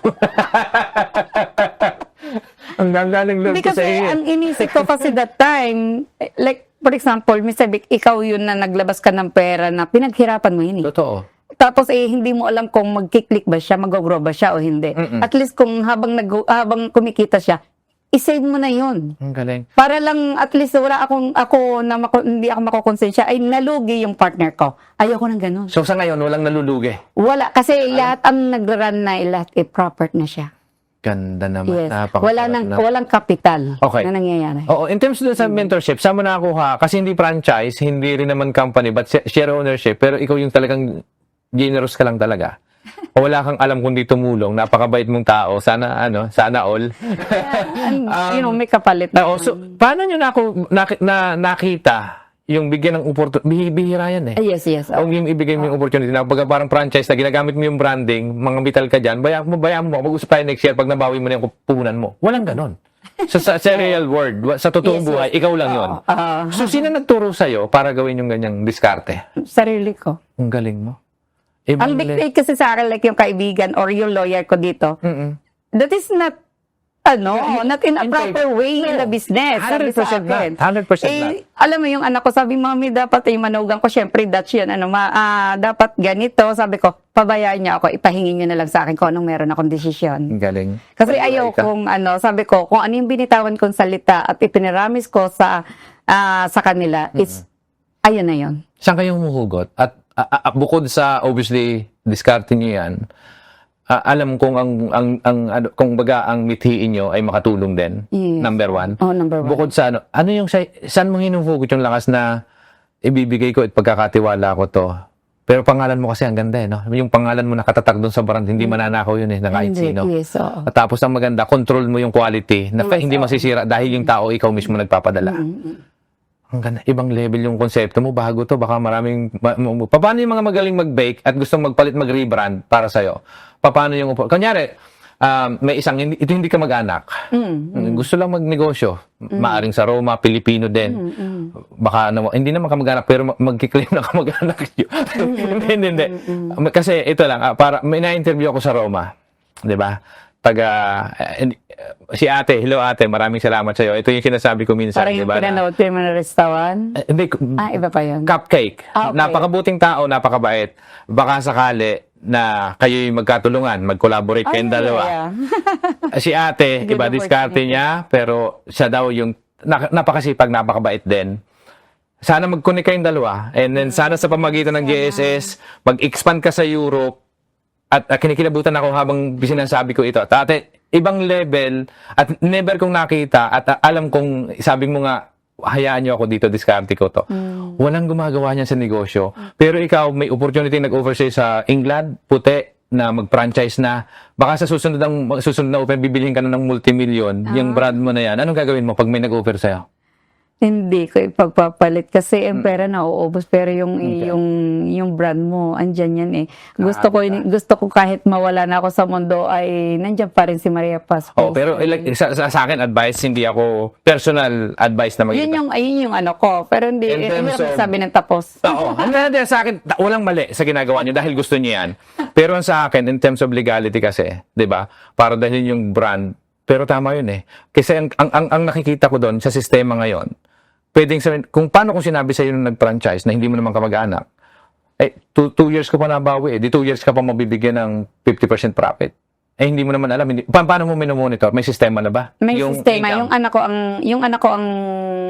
Ang galing lang Hindi ko sa kasi, iyo. ang inisip ko kasi that time, like, for example, Mr. Vic, ikaw yun na naglabas ka ng pera na pinaghirapan mo yun eh. Totoo. Tapos hindi mo alam kung mag-click ba siya, mag-grow ba siya o hindi. At least kung habang kumikita siya, i-save mo na yun. Ang galing. Para lang at least hindi ako makokonsensya, ay nalugi yung partner ko. Ayoko nang ganun. So sa ngayon, walang nalulugi. Wala, kasi lahat ang nag-run na, lahat proper na siya. Ganda naman. Yes. Napakasarap na. Walang kapital Okay. na nangyayari. Oo, in terms doon sa mentorship, saan mo nakuha? Kasi hindi franchise, hindi rin naman company, but share ownership, pero ikaw yung talagang generous ka lang talaga. O wala kang alam kundi tumulong, napakabait mong tao, sana all. May kapalit. So, paano nyo nakita yung bigyan ng opportunity? Bihira yan eh. Yes. O yung ibigay mo yung opportunity na pag parang franchise na ginagamit mo yung branding, mga vital ka dyan, bayaan mo, mag-usap tayo next year pag nabawi mo na yung puhunan mo. Walang ganon. Sa real world, sa totoong buhay, ikaw lang yon. So, sino nagturo sa'yo para gawin yung ganyang diskarte? Sarili ko. Ang galing mo. Ang dictate kasi sa akin, like yung kaibigan or yung lawyer ko dito, that is not, not in a proper way in the business. 100% Sabi sa akin. not. 100% not. Alam mo yung anak ko, sabi, Mami, dapat yung manugang ko, syempre, Dutch yan, dapat ganito. Sabi ko, pabayaan niya ako, ipahingin niyo na lang sa akin kung anong meron akong desisyon. Ang galing. Kasi Pag-iwalay ayaw ka. kung sabi ko, kung ano yung binitawan kong salita at ipiniramis ko sa kanila, it's, ayun na yun. Saan kayo humuhugot? At bukod sa obviously discarding niyo 'yan, alam kong kung baga ang mithiin niyo ay makatulong din. Yes. Number 1. Oh, number 1. Bukod sa ano yung saan mo hinuhugot yung lakas na ibibigay ko at pagkakatiwala ko to. Pero pangalan mo kasi ang ganda eh, no? Yung pangalan mo nakatatag doon sa brand, hindi mananakaw yun eh, na kahit sino. Yes, oo. At tapos ang maganda, control mo yung quality na hindi masisira dahil yung tao ikaw mismo nagpapadala. ang ganda, ibang level yung konsepto mo, bago to, baka maraming, paano yung mga magaling mag-bake at gustong magpalit, mag-rebrand para sa'yo? Paano yung, kunyari, may isang, ito hindi ka mag-anak, gusto lang magnegosyo, maaring sa Roma, Pilipino din, baka, hindi naman ka mag-anak, pero magkiklaim na ka mag-anak yun. Hindi. Kasi ito lang, para, may na-interview ako sa Roma, di ba? Si ate, hello ate, maraming salamat sa iyo. Ito yung sinasabi ko minsan, Parang di yung ba? pinanood ko yung mga restaurant. Hindi, Iba pa yun. cupcake. Okay. Napakabuting tao, napakabait. Baka sakali na kayo'y magkatulungan, mag-collaborate kayong dalawa. Yeah. Si ate, Good iba diskarte opportunity. niya, pero siya daw yung napakasipag, napakabait din. Sana mag-connect kayong dalawa. And then sana sa pamagitan ng JSS, mag-expand ka sa Europe. At kinikilabutan ako habang sinasabi ko ito. Tate, ibang level at never kong nakita at alam kong, sabi mo nga, hayaan niyo ako dito, diskarte ko to. Walang gumagawa niyan sa negosyo. Pero ikaw, may opportunity nag-oversee sa England, puti, na mag-franchise na. Baka sa susunod na open, bibilihin ka na ng multimillion, yung brand mo na yan. Anong gagawin mo pag may nag-offer sa'yo? Hindi ko ipagpapalit kasi ang pera nauubos, pero yung brand mo andyan yan eh. Gusto ko kahit mawala na ako sa mundo ay nandiyan pa rin si Maria Paz. Oh, pero sa akin advice, hindi ako personal advice na magiging. Yun yung ano ko, pero hindi In terms ko of- sabi ng tapos. Oo. Hindi, sa akin, walang mali sa ginagawa niyo dahil gusto niyo yan. Pero ang sa akin, in terms of legality kasi, di ba? Para dahil yung brand. Pero tama yun eh. Kasi ang nakikita ko doon sa sistema ngayon, pwedeng sabihin, kung sinabi sa'yo nung nag-franchise na hindi mo naman kamag-anak, 2 years ka pa nabawi eh. Di 2 years ka pa mabibigyan ng 50% profit. Hindi mo naman alam. Paano mo minomonitor? May sistema na ba? May sistema. income? Yung anak ko ang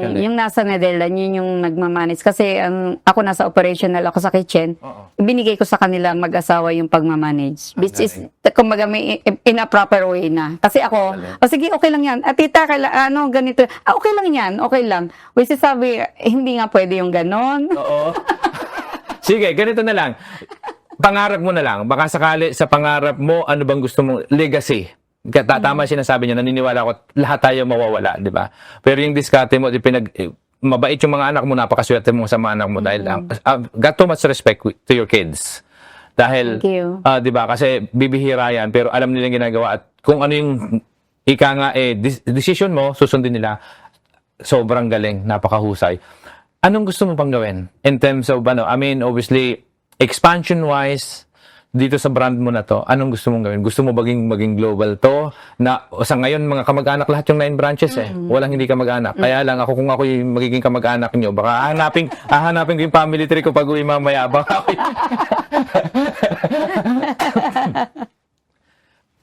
Galing. yung nasa Netherlands, yun yung nagmamanage. Kasi ako nasa operational, ako sa kitchen. Oo. Binigay ko sa kanila mag-asawa yung pagmamanage. Which is, kumbaga may in a proper way na. Kasi ako, sige, okay lang yan. Tita, ganito. Okay lang yan, okay lang. Which is sabi, hindi nga pwede yung ganon. Oo. Sige, ganito na lang. Pangarap mo na lang. Baka sakali sa pangarap mo, ano bang gusto mong legacy? Tama sinasabi niya, naniniwala ako, lahat tayo mawawala, di ba? Pero yung diskarte mo, mabait yung mga anak mo, napakaswerte mo sa mga anak mo dahil got too much respect to your kids. Dahil, Thank you. di ba, kasi bibihira yan, pero alam nila yung ginagawa at kung ano yung ika nga, decision mo, susundin nila. Sobrang galing, napakahusay. Anong gusto mo pang gawin? In terms of, obviously, expansion-wise, dito sa brand mo na to, anong gusto mong gawin? Gusto mo maging global to? Na, sa ngayon, mga kamag-anak lahat yung 9 branches eh. Walang hindi kamag-anak. Kaya lang, kung ako yung magiging kamag-anak nyo, baka hahanapin ko yung family tree ko pag uwi mamaya. Baka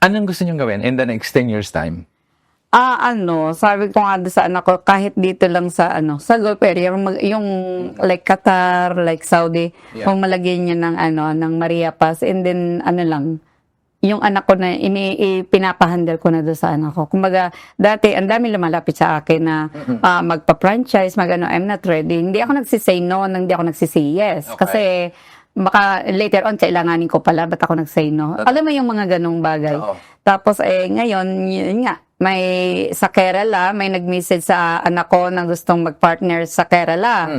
anong gusto nyong gawin in the next 10 years time? Sabi ko nga doon sa anak ko, kahit dito lang sa Gulf area, yung like Qatar, like Saudi, kung malagyan niya ng Maria Paz, and then yung anak ko na pinapahandle ko na doon sa anak ko. Kumbaga, dati, ang dami lumalapit sa akin na magpa-franchise, I'm not ready. Hindi ako nagsisay no, hindi ako nagsisay yes. Okay. Kasi, baka later on, kailanganin ko pala, ba't ako nagsay no? Alam mo yung mga ganong bagay. Oo. Tapos, ngayon, yun nga, may sa Kerala, may nag-message sa anak ko na gustong mag-partner sa Kerala.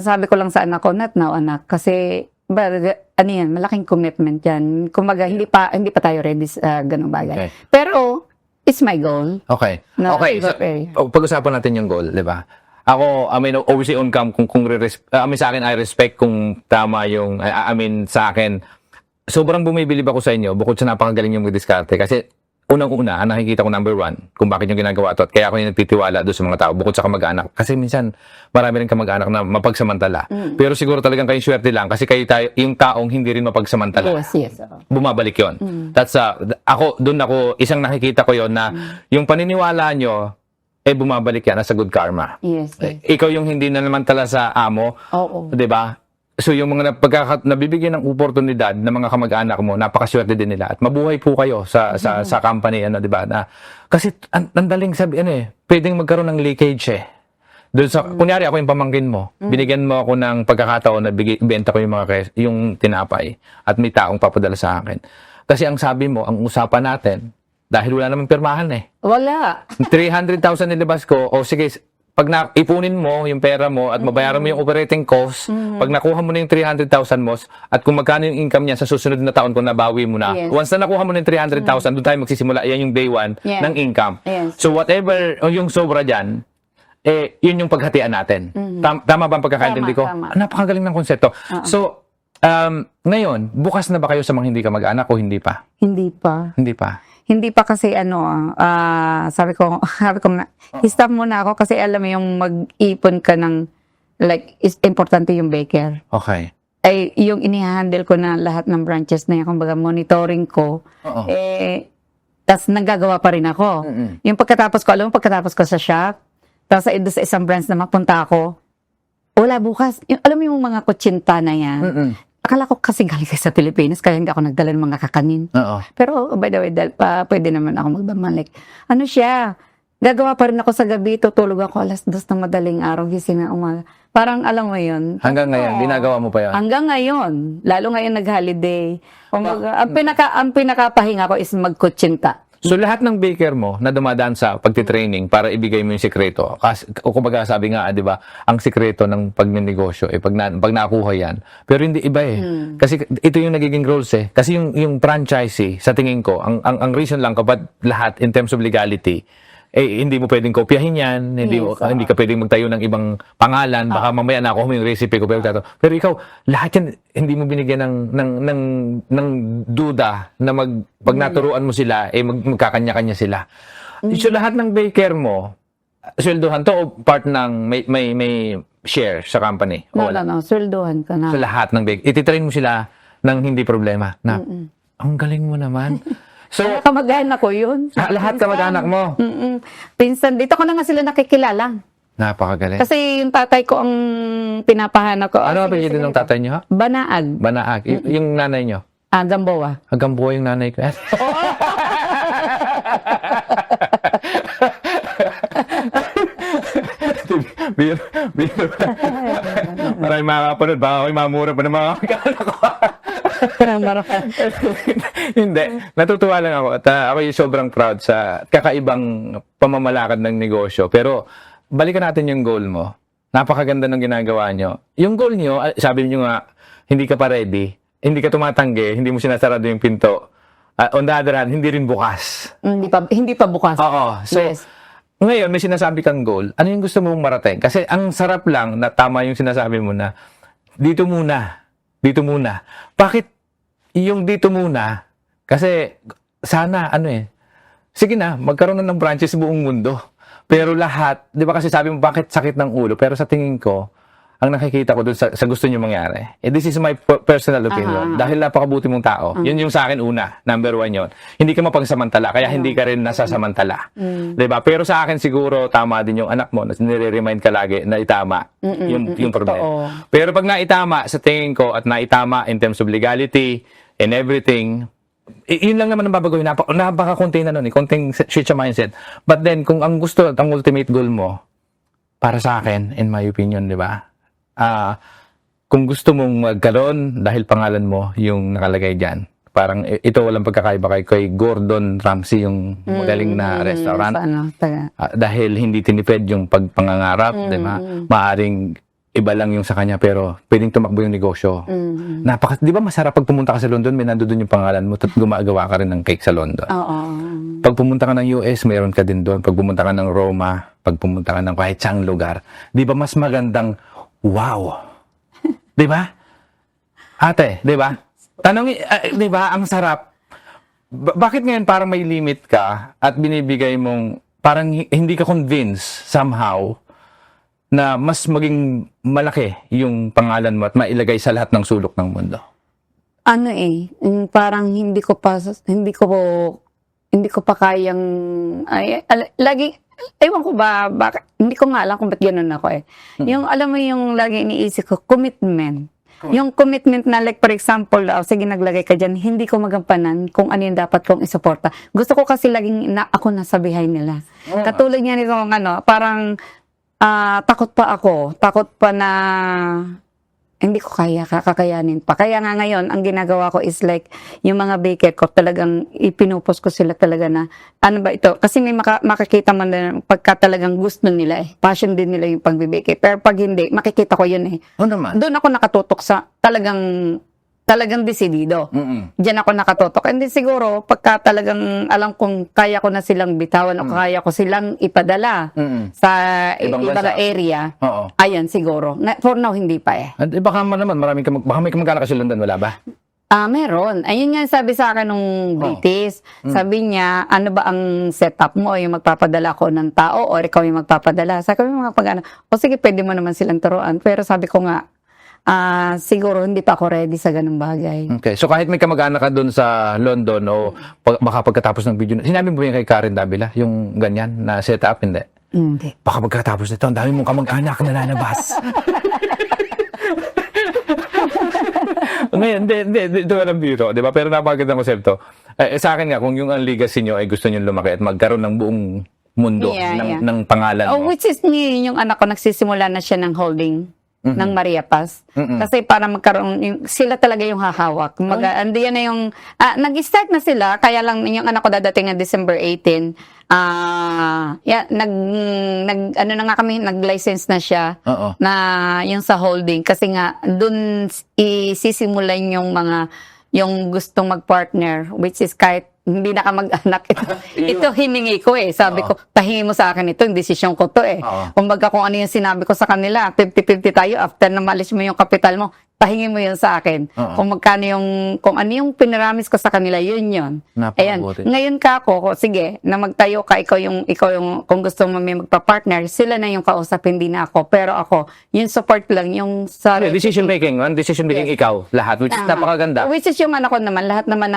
Sabi ko lang sa anak ko, not now, anak. Kasi, malaking commitment yan. Kumbaga, hindi pa tayo ready sa ganung bagay. Okay. Pero, it's my goal. Okay. Na Okay. So, Europe area. pag-usapan natin yung goal, di ba? Ako, obviously on cam, sa akin, I respect kung tama yung, sa akin, sobrang bumibilib ako sa inyo, bukod sa napakagaling yung diskarte. Kasi, unang-una, ang nakikita ko number 1, kung bakit yung ginagawa to, at kaya ako yung nagtitiwala doon sa mga tao, bukod sa kamag-anak. Kasi minsan, marami rin kamag-anak na mapagsamantala. Pero siguro talagang kayong swerte lang, kasi yung taong hindi rin mapagsamantala. Yes. Bumabalik yon. That's doon ako isang nakikita ko yon na yung paniniwala nyo bumabalik yan as a good karma. Yes. Ikaw yung hindi na naman tala sa amo, Oo. 'di ba? So yung mga nabibigyan ng oportunidad ng mga kamag-anak mo, napakaswerte din nila at mabuhay po kayo sa company 'di ba? Na kasi ang daling pwedeng magkaroon ng leakage eh. Doon sa kunyari ako yung pamangkin mo, binigyan mo ako ng pagkakataon na benta ko yung tinapay at may taong papadala sa akin. Kasi ang sabi mo, ang usapan natin, dahil wala namang pirmahan eh. Wala. 300,000 nilabas ko, o sige, pag ipunin mo yung pera mo at mabayaran mo yung operating cost, pag nakuha mo na yung 300,000 mo at kung magkano yung income niya sa susunod na taon kung nabawi mo na. Yes. Once na nakuha mo na yung 300,000, doon tayo magsisimula. Yan yung day one Yeah. ng income. Yes. So whatever yung sobra dyan, yun yung paghatian natin. Tama ba ang pagkakaintindi ko? Tama. Napakagaling ng konsepto. So, ngayon, bukas na ba kayo sa mga hindi ka mag-anak o hindi pa? Hindi pa. Hindi pa. Hindi pa kasi sabi ko stop muna ako kasi alam mo yung mag-ipon ka ng is importante yung baker. Okay. Ay, yung inihandle ko na lahat ng branches na yan, kumbaga monitoring ko, Oo. tas nagagawa pa rin ako. Yung pagkatapos ko sa shop, tapos doon sa isang branch na mapunta ako, wala bukas. Alam mo yung mga kutsinta na yan, akala ko kasi galing sa Pilipinas, kaya hindi ako nagdala ng mga kakanin. Oo. Pero, by the way, pwede naman ako magbabalik. Ano siya? Gagawa pa rin ako sa gabi, tutulog ako 2:00 ng madaling araw, gising na umaga. Parang alam mo yun. Hanggang ngayon, ginagawa mo pa yun? Hanggang ngayon. Lalo ngayon nag-holiday. Kumbaga, ang pinakapahinga ko is magkutsinta. So lahat ng baker mo na dumadaan sa pagtitraining para ibigay mo yung sikreto, o kumbaga sabi nga, di ba, ang sikreto ng pagnenegosyo, pag nakuha yan. Pero hindi iba Kasi ito yung nagiging rules Kasi yung franchisee, sa tingin ko, ang reason lang kapag lahat in terms of legality, hindi mo pwedeng kopyahin yan, hindi ka pwedeng magtayo ng ibang pangalan, baka mamaya nakuha mo yung recipe ko, pero ikaw, lahat yan, hindi mo binigyan ng duda na pag naturuan mo sila, magkakanya-kanya sila. So lahat ng baker mo, sweldohan to o part ng may share sa company? O wala? No, sweldohan ka na. So lahat ng baker, ititrain mo sila ng hindi problema. Ang galing mo naman. So, kamag-anak ko yun. lahat kamag-anak mo? Pinsan, dito ko na nga sila nakikilala. Napakagaling. Kasi yung tatay ko ang pinapahanap ko. Ano ang apelyido ng tatay niyo? Banaag. Banaag. Yung nanay niyo? Gamboa. Hanggang buhay yung nanay ko. Biro. Maraming makakapanood. Baka ako'y mamura pa ng mga kamag-anak ko. Hindi. Natutuwa lang ako. At ako'y sobrang proud sa kakaibang pamamalakad ng negosyo. Pero balikan natin yung goal mo. Napakaganda ng ginagawa nyo. Yung goal nyo, sabi nyo nga, hindi ka pa ready. Hindi ka tumatanggi. Hindi mo sinasarado yung pinto. On the other hand, hindi rin bukas. Hindi pa bukas. Oo. So, Yes. ngayon, may sinasabi kang goal. Ano yung gusto mong marating? Kasi ang sarap lang na tama yung sinasabi mo na dito muna. Dito muna. Bakit yung dito muna? Kasi sana, sige na, magkaroon na ng branches sa buong mundo. Pero lahat, di ba kasi sabi mo, bakit sakit ng ulo? Pero sa tingin ko, ang nakikita ko dun sa gusto niyo mangyari. This is my personal opinion. Dahil napakabuti mong tao. Yun yung sa akin una. Number 1 yun. Hindi ka mapagsamantala, kaya hindi ka rin nasasamantala. Diba? Pero sa akin siguro, tama din yung anak mo na nire-remind ka lagi na itama yung problema. Pero pag naitama, sa tingin ko, at naitama in terms of legality and everything, yun lang naman ang babagawin. Napaka-konti na nun. Konting switch of mindset. But then, kung ang gusto at ang ultimate goal mo, para sa akin, in my opinion, di ba? Kung gusto mong magkaroon dahil pangalan mo yung nakalagay dyan, parang ito walang pagkakaiba kay Gordon Ramsay, yung magaling na restaurant. Dahil hindi tinipid yung pagpangangarap, di ba? Maaring iba lang yung sa kanya pero pwedeng tumakbo yung negosyo. Di ba masarap pag pumunta ka sa London, may nandoon yung pangalan mo at gumagawa ka rin ng cake sa London. Oo. Pag pumunta ka ng US, mayroon ka din doon. Pag pumunta ka ng Roma, pag pumunta ka ng kahit saang lugar, di ba mas magandang wow. Di ba? Ate, di ba? Tanongin, di ba, ang sarap. Bakit ngayon parang may limit ka at binibigay mong, parang hindi ka convinced somehow na mas maging malaki yung pangalan mo at mailagay sa lahat ng sulok ng mundo? Parang hindi ko pa kayang, lagi, ewan ko ba, bakit, hindi ko nga alam kung ba't ganun ako Yung, alam mo yung lagi iniisip ko, commitment. Yung commitment na like, for example, sige naglagay ka dyan, hindi ko magampanan kung ano yung dapat kong isuporta. Gusto ko kasi laging ako nasa behind nila. Katulad niya nito, parang, takot pa ako. Takot pa na hindi ko kakayanin pa. Kaya nga ngayon, ang ginagawa ko is like, yung mga baker ko talagang ipinupos ko sila talaga na, ano ba ito? Kasi may makikita man na pagka talagang gusto nila passion din nila yung pagbibake. Pero pag hindi, makikita ko yun Oo naman. Doon ako nakatutok sa talagang desidido. Diyan ako nakatutok. And then siguro, pagka talagang alam kong kaya ko na silang bitawan o kaya ko silang ipadala sa Ibang ibang bansa. area, Oo. ayan siguro. For now, hindi pa At baka naman, baka may kamag-anak ka sa London, wala ba? Meron. Ayun nga sabi sa akin nung British. Sabi niya, ano ba ang setup mo? Yung magpapadala ko ng tao o ikaw yung magpapadala? Sabi ko, mga pag-anak, o sige, pwede mo naman silang turuan. Pero sabi ko nga, siguro hindi pa ako ready sa ganung bagay. Okay. So kahit may kamag-anak ka doon sa London o baka pagkatapos ng video, sinabi mo ba yan kay Karen Davila, yung ganyan na setup, hindi? Hindi. Baka pagkatapos nito, ang dami mong kamag-anak na lalabas. Ngayon, hindi, ito ang biro, di ba? Pero napakagandang konsepto. Sa akin nga, kung yung ang legacy nyo ay gusto nyo lumaki at magkaroon ng buong mundo ng pangalan mo. Which is yung anak ko, nagsisimula na siya ng holding ng Maria Paz. Kasi para magkaroon, sila talaga yung hahawak. Hindi yan na yung, nag-start na sila, kaya lang yung anak ko dadating na December 18, ano na nga kami, nag-license na siya, na yung sa holding, kasi nga, dun isisimulan yung gustong mag-partner, which is kahit hindi na ka mag-anak. Ito hiningi ko Sabi ko, pahingi mo sa akin ito, yung desisyon ko to Kumbaga kung ano yung sinabi ko sa kanila, 50-50 tayo, after na malis mo yung kapital mo, pahingi mo yun sa akin. Kung magkano kung ano yung pinaramis ko sa kanila, yun. Ayan. Ngayon sige, na magtayo ka, ikaw yung, kung gusto mo may magpa-partner, sila na yung kausap, hindi na ako. Pero ako, yung support lang, yung sa... Decision making ikaw, lahat, which is napakaganda. Which is yung anak ko naman, lahat naman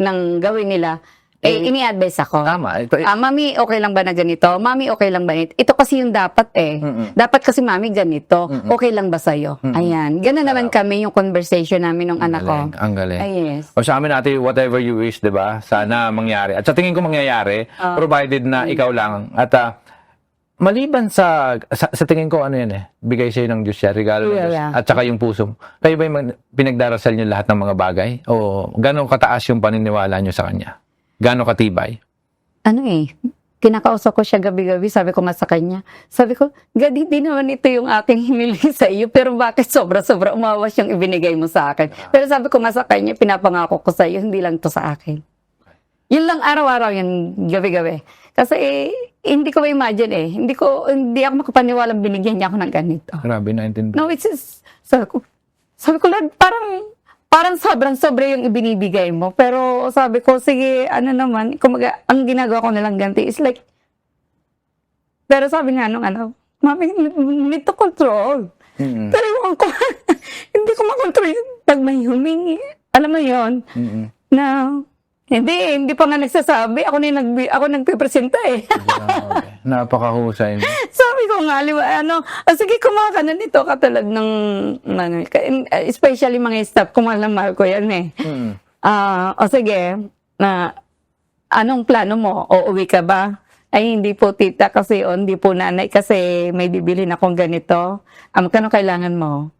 ng gawin nila, ini-advise ako. Tama. Mami, okay lang ba na ganito? Mami, okay lang ba nito? Ito kasi yung dapat Dapat kasi mami ganito. Okay lang ba sa'yo? Ayan. Ganun naman kami yung conversation namin ng anak ko. Ang galing. Yes. O sa amin natin, whatever you wish, di ba? Sana mangyari. At sa tingin ko mangyayari, provided na ikaw lang. At maliban sa tingin ko, ano yan bigay sa'yo ng Diyos siya, regalo ng Diyos. At saka yung puso mo. Kayo ba yung pinagdarasal niyo lahat ng mga bagay? O gano'ng kataas yung paniniwala niyo sa Kanya? Gano'ng katibay? Kinakausap ko siya gabi-gabi, sabi ko nga sa kanya, sabi ko, God, hindi naman ito yung aking hiniling sa iyo, pero bakit sobra-sobra umawas yung ibinigay mo sa akin? Pero sabi ko nga sa kanya, pinapangako ko sa iyo, hindi lang to sa akin. Yun lang araw-araw yun, gabi-gabi. Kasi hindi ko ma-imagine hindi ako makapaniwalang binigyan niya ako ng ganito. Grabe, naintindihan. No, it's just, sabi ko, Lord, parang sobrang-sobra yung ibinibigay mo. Pero sabi ko, sige, ano naman, kumaga, ang ginagawa ko nalang ganti is like, pero sabi nga nung Mami, need to control. Pero ko, hindi ko makontrol pag may humingi. Alam mo yon na, hindi pa nga nagsasabi. Ako nagpipresenta Napakahusay mo. Sabi ko nga, sige, kumain ka na nito, katulad ng, especially mga staff, kumalamahal ko yan sige, anong plano mo? Uuwi ka ba? Ay, hindi po tita kasi, hindi po nanay kasi may bibilhin akong ganito. Kano kailangan mo?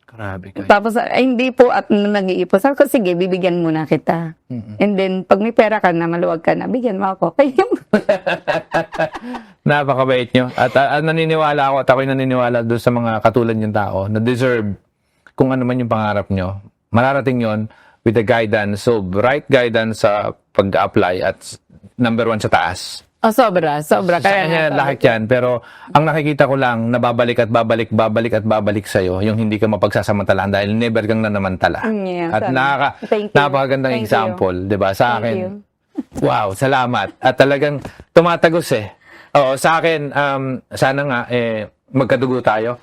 Grabe kayo. Tapos, hindi po at nag-iipon. Sabi ko, sige, bibigyan muna kita. And then, pag may pera ka na, maluwag ka na, bigyan mo ako. Napakabait nyo. At naniniwala ako, at ako'y naniniwala doon sa mga katulad yung tao na deserve kung ano man yung pangarap nyo. Mararating yon with the guidance. So, right guidance sa pag-apply at number 1 sa taas. Sobra. Sa kanya lahat yan. Pero ang nakikita ko lang, nababalik at babalik sa'yo, yung hindi ka mapagsasamantalahan dahil never kang nanamantala. At napakagandang example, di ba? Sa akin, wow, salamat. At talagang tumatagos Oo, sa akin, sana nga, magkadugo tayo.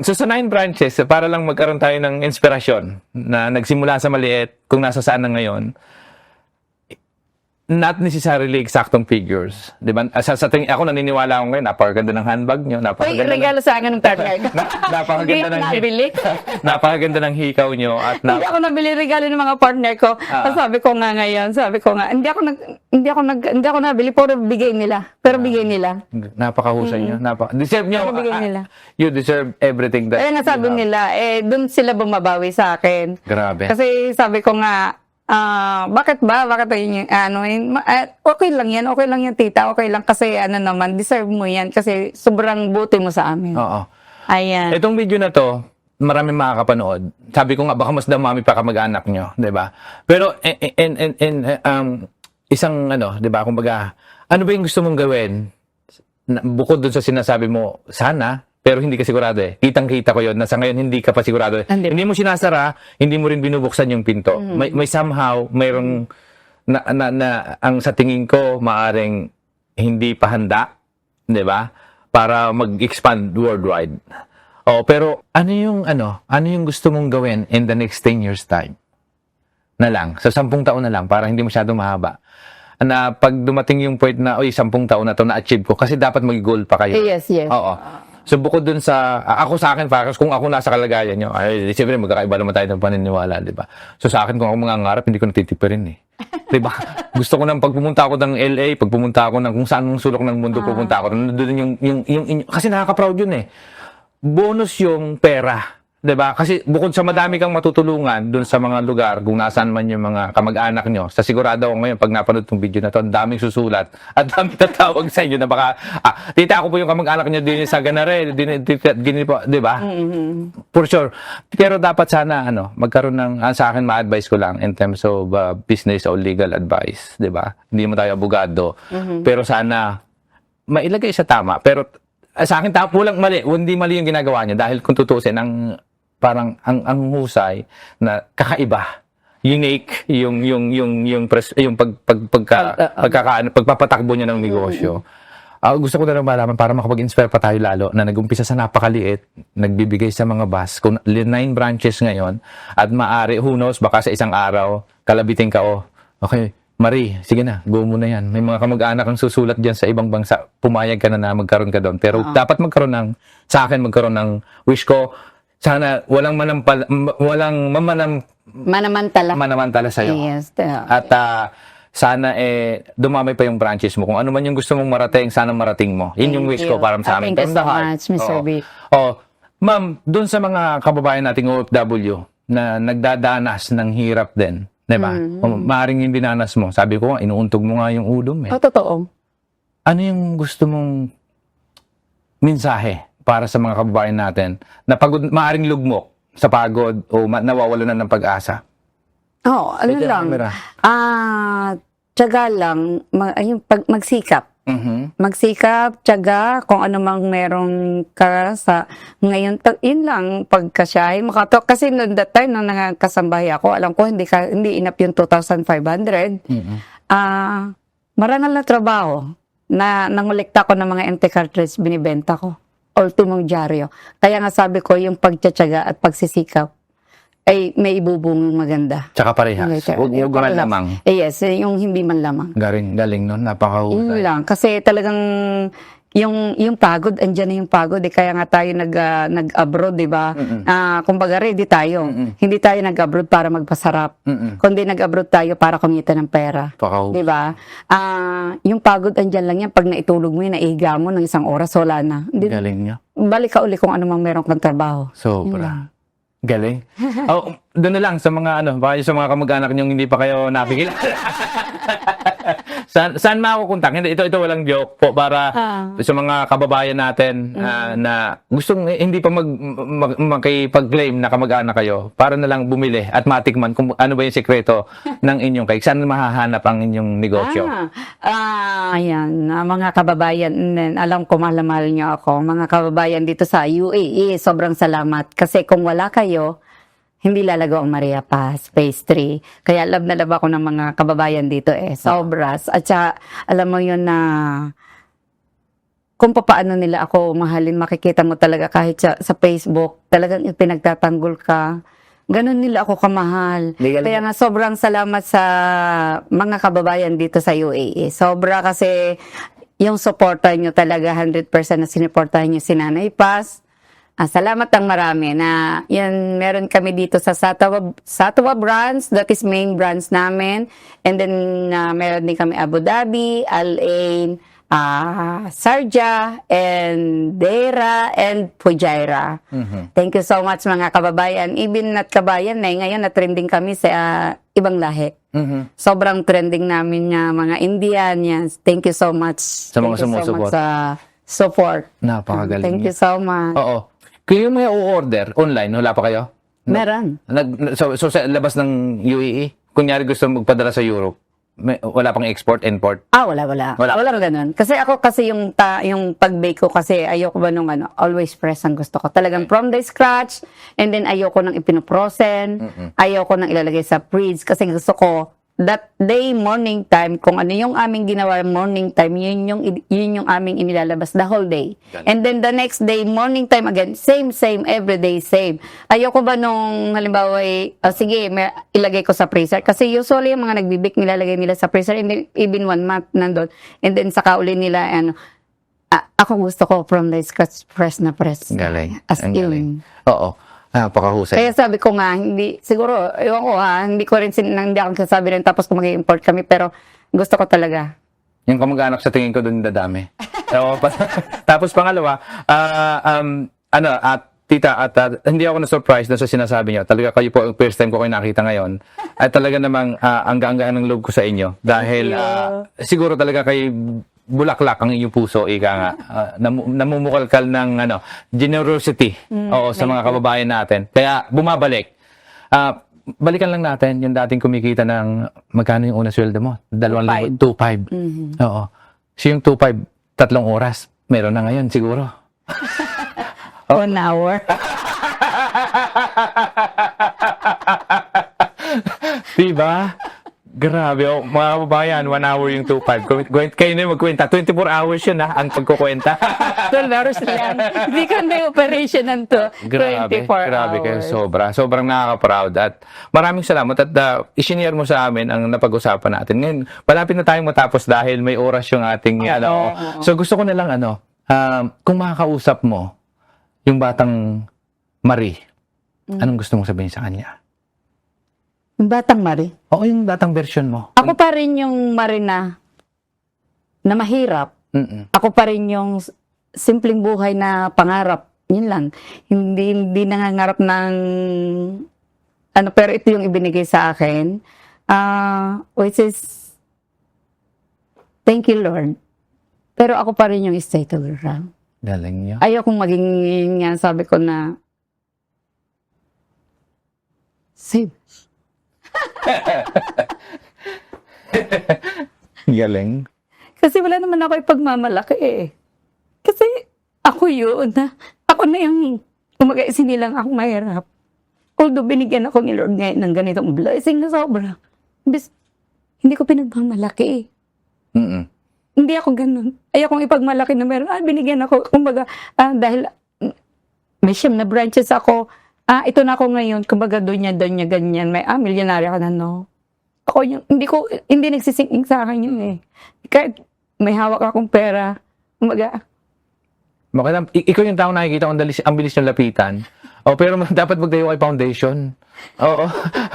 So sa 9 branches, para lang magkaroon tayo ng inspirasyon na nagsimula sa maliit, kung nasa saan na ngayon, 9 not necessarily exactong figures. Di ba? Sa tingin, ako naniniwala ako ngayon, napakaganda ng handbag nyo, Ay, napakaganda regalo sa akin ng partner ko. napakaganda Hindi ng ako nabili. napakaganda ng hikaw nyo at Hindi ako nabili regalo ng mga partner ko. Sabi ko nga ngayon, hindi ako nabili, pero bigay nila. napakahusay nyo. Deserve nyo. Pero bigay nila. You deserve everything that Kaya nga sabi you have. nila, doon sila bumabawi sa akin. Grabe. Kasi sabi ko nga, bakit ba? Bakit yun, okay lang yan, tita, okay lang. Kasi naman, deserve mo yan. Kasi sobrang buti mo sa amin. Oo. Ayan. Itong video na to, maraming makakapanood. Sabi ko nga, baka mas damami pa kamag-anak nyo, di ba? Pero, isang, di ba, kumbaga, ano ba yung gusto mong gawin? Bukod dun sa sinasabi mo, sana, pero hindi ka sigurado eh. Kitang-kita ko yun, na sa ngayon hindi ka pa sigurado eh. Hindi. Hindi mo sinasara, hindi mo rin binubuksan yung pinto. May somehow, mayroong, ang sa tingin ko, maaring hindi pa handa, di ba? Para mag-expand worldwide. Oh, pero ano yung gusto mong gawin in the next 10 years time? Na lang, sa 10 taon na lang, para hindi masyadong mahaba. Na pag dumating yung point na, 10 taon na to na-achieve ko, kasi dapat mag-goal pa kayo. Yes. Oo. So, bukod dun sa, ako sa akin, Fakas, kung ako nasa kalagayan nyo, ay, siyempre, magkakaiba naman tayo ng paniniwala, di ba? So, sa akin, kung ako mangangarap, hindi ko natitipirin eh. Di ba? Gusto ko nang pag pumunta ako ng LA, pag pumunta ako ng kung saan ng sulok ng mundo pupunta ako, nandun kasi nakaka-proud yun eh. Bonus yung pera. 'Di ba? Kasi bukod sa madami kang matutulungan doon sa mga lugar kung nasaan man yung mga kamag-anak nyo, sa sigurado ako ngayon pag napanood tong video na to, ang daming susulat at daming tatawag sa inyo na baka, tita, ako po yung kamag-anak nyo din sa Ganare, din po, 'di ba? For sure. Pero dapat sana magkaroon ng sa akin ma-advise ko lang in terms of business or legal advice, 'di ba? Hindi mo tayo abogado. Pero sana mailagay sa tama. Pero sa akin walang mali, hindi mali yung ginagawa niyo dahil kung tutusin parang ang husay na kakaiba, unique yung pagpapatakbo niya ng negosyo. Gusto ko na lang malaman para makapag-inspire pa tayo lalo na nag-umpisa sa napakaliit, nagbibigay sa mga bus, kung 9 branches ngayon at maaari, who knows, baka sa isang araw kalabitin ka, okay, Marie, sige na, go mo na yan. May mga kamag-anak ang susulat dyan sa ibang bansa, pumayag ka na magkaroon ka doon. Pero dapat magkaroon magkaroon ng wish ko, sana walang manamantala sa'yo. Yes. At sana dumamay pa yung branches mo. Kung ano man yung gusto mong marating, sana marating mo. Yun yung wish ko para sa amin. Thank you so much, Mr. B. Ma'am, doon sa mga kababayan nating OFW na nagdadanas ng hirap din, di ba? Maaring yung dinanas mo. Sabi ko, inuuntog mo nga yung udom eh. Totoo. Ano yung gusto mong mensahe para sa mga kababayan natin na maaring lugmok sa pagod o nawawalan na ng pag-asa? Ano lang. Tiyaga lang, magsikap. Magsikap, tiyaga, kung ano mang meron ka sa ngayon, yun lang, pagkasyahin. Kasi noong that time, nung nakasambahay ako, alam ko, hindi enough yung 2,500. Marangal na trabaho na nangolekta ko ng mga empty cartridge, binibenta ko. Ultimong dyaryo. Kaya nga sabi ko, yung pagtsatsaga at pagsisikap ay may ibubungang maganda. Tsaka parehas. Huwag man lamang. Yes, yung hindi man lamang. Galing no? Napakahusay. Yun lang. Kasi talagang yung pagod, andyan na yung pagod. Kaya nga tayo nag-abroad, di ba? Kumbaga, ready tayo. Hindi tayo nag-abroad para magpasarap. Kundi nag-abroad tayo para kumita ng pera. Di ba? Yung pagod, andyan lang yan. Pag naitulog mo yun, naihiga mo ng 1 oras, wala na. Galing niya. Balik ka uli kung ano mang meron kang trabaho. Sobra. Galing. Doon na lang sa mga baka sa mga kamag-anak niyong hindi pa kayo napikilala. Saan makukontak? Ito walang joke po para sa mga kababayan natin na gustong hindi pa makipag-claim na kamag-anak kayo para na lang bumili at matikman kung ano ba yung sekreto ng inyong cake. Saan mahahanap ang inyong negosyo? Ayan, mga kababayan, alam ko mahal niyo ako. Mga kababayan dito sa UAE, sobrang salamat. Kasi kung wala kayo, hindi lalago ang Maria Paz, Phase 3. Kaya love na love ako ng mga kababayan dito sobras. At saka, alam mo yun na kung paano nila ako mahalin, makikita mo talaga kahit sa Facebook, talagang pinagtatanggol ka. Ganun nila ako kamahal. Legal. Kaya nga sobrang salamat sa mga kababayan dito sa UAE. Sobra kasi yung suporta nyo talaga 100% na sinuportahan nyo si Nanay Paz. Salamat ang marami na yan, meron kami dito sa Satwa branch, that is main branch namin. And then meron din kami Abu Dhabi, Al Ain, Sharjah, and Deira, and Fujairah. Thank you so much mga kababayan. Even not kabayan na ngayon na trending kami sa ibang lahi. Sobrang trending namin nga mga Indian. Yes. Thank you so much. Sa mga Thank you so sumusupport. much sa support. Napakagaling. Thank you so much. Oo. Kung yung may order online, wala pa kayo? Meron. So sa labas ng UAE, kunyari gusto magpadala sa Europe, wala pang export, import? Wala. Wala. Walang ganun. Kasi ako kasi yung pag-bake ko kasi ayoko ba nung always fresh ang gusto ko. Talagang from the scratch, and then ayoko nang ipinoprosen, ayoko nang ilalagay sa fridge kasi gusto ko that day morning time, kung ano yung aming ginawa morning time, yun yung aming inilalabas the whole day. And then the next day morning time again, same every day same. Ayoko ba nung halimbawa sige, ilagay ko sa freezer kasi usually yung mga nagbibake nilalagay nila sa freezer and then even 1 month nandun, and then saka uli nila ako gusto ko from the scratch, fresh na fresh. Galing. As Ang galing. in. Oo. Napakahusay. Kaya sabi ko nga, siguro, ewan ko hindi ko rin, hindi ako kasabi rin tapos kung mag-import kami, pero gusto ko talaga. Yung kamag-anak sa tingin ko doon dadami. Tapos pangalawa, tita, hindi ako na-surprise na sa sinasabi niyo. Talaga kayo po, first time ko kayo nakita ngayon. At talaga namang angga-angga ng loob ko sa inyo. Dahil siguro talaga kay bulaklak ang inyong puso, ika nga. Namumukalkal ng generosity sa mga kababayan natin. Kaya bumabalik. Balikan lang natin yung dating kumikita ng magkano yung unang sweldo mo? 2,500. Oo. So yung 2,500, 3 oras. Meron na ngayon siguro. 1 hour. Diba? Grabe, mga kababayan, 1 hour yung 2,500. Kayo na magkwenta. 24 hours yun ang pagkukwenta. 12 hours lang. Hindi ko na yung operation to. 24 Grabe kayo, hours. sobrang nakaka-proud. At maraming salamat at isinare mo sa amin ang napag-usapan natin. Ngayon, malapit na tayong matapos dahil may oras yung ating So gusto ko na lang kung makakausap mo yung batang Marie, anong gusto mong sabihin sa kanya? Yung batang Mari. Oo, yung batang version mo. Ako pa rin yung Mari na mahirap. Ako pa rin yung simpleng buhay na pangarap. Yun lang. Hindi nangangarap ng pero ito yung ibinigay sa akin. Which is thank you, Lord. Pero ako pa rin yung stay to the ground. Galing niyo. Ayokong maging sabi ko na save. Galing. Kasi wala naman ako ipagmamalaki eh. Kasi ako yun. Ako na yung sinilang ako mahirap. Although binigyan ako ni Lord ngayon ng ganitong blessing na sobra. Hindi ko pinagmamalaki eh. Hindi ako ganun. Ayokong ipagmalaki na meron. Binigyan ako. Kumbaga, dahil may siyam na branches ako. Ito na ako ngayon. Kumbaga, doon niya, ganyan. May, milyonaryo ka na, no? Ako yung, hindi nagsisingking sa akin yun eh. Kahit may hawak akong pera. Kumbaga, Ikaw yung taong nakikita ang bilis yung lapitan. Pero dapat magtayo kay foundation. Oo.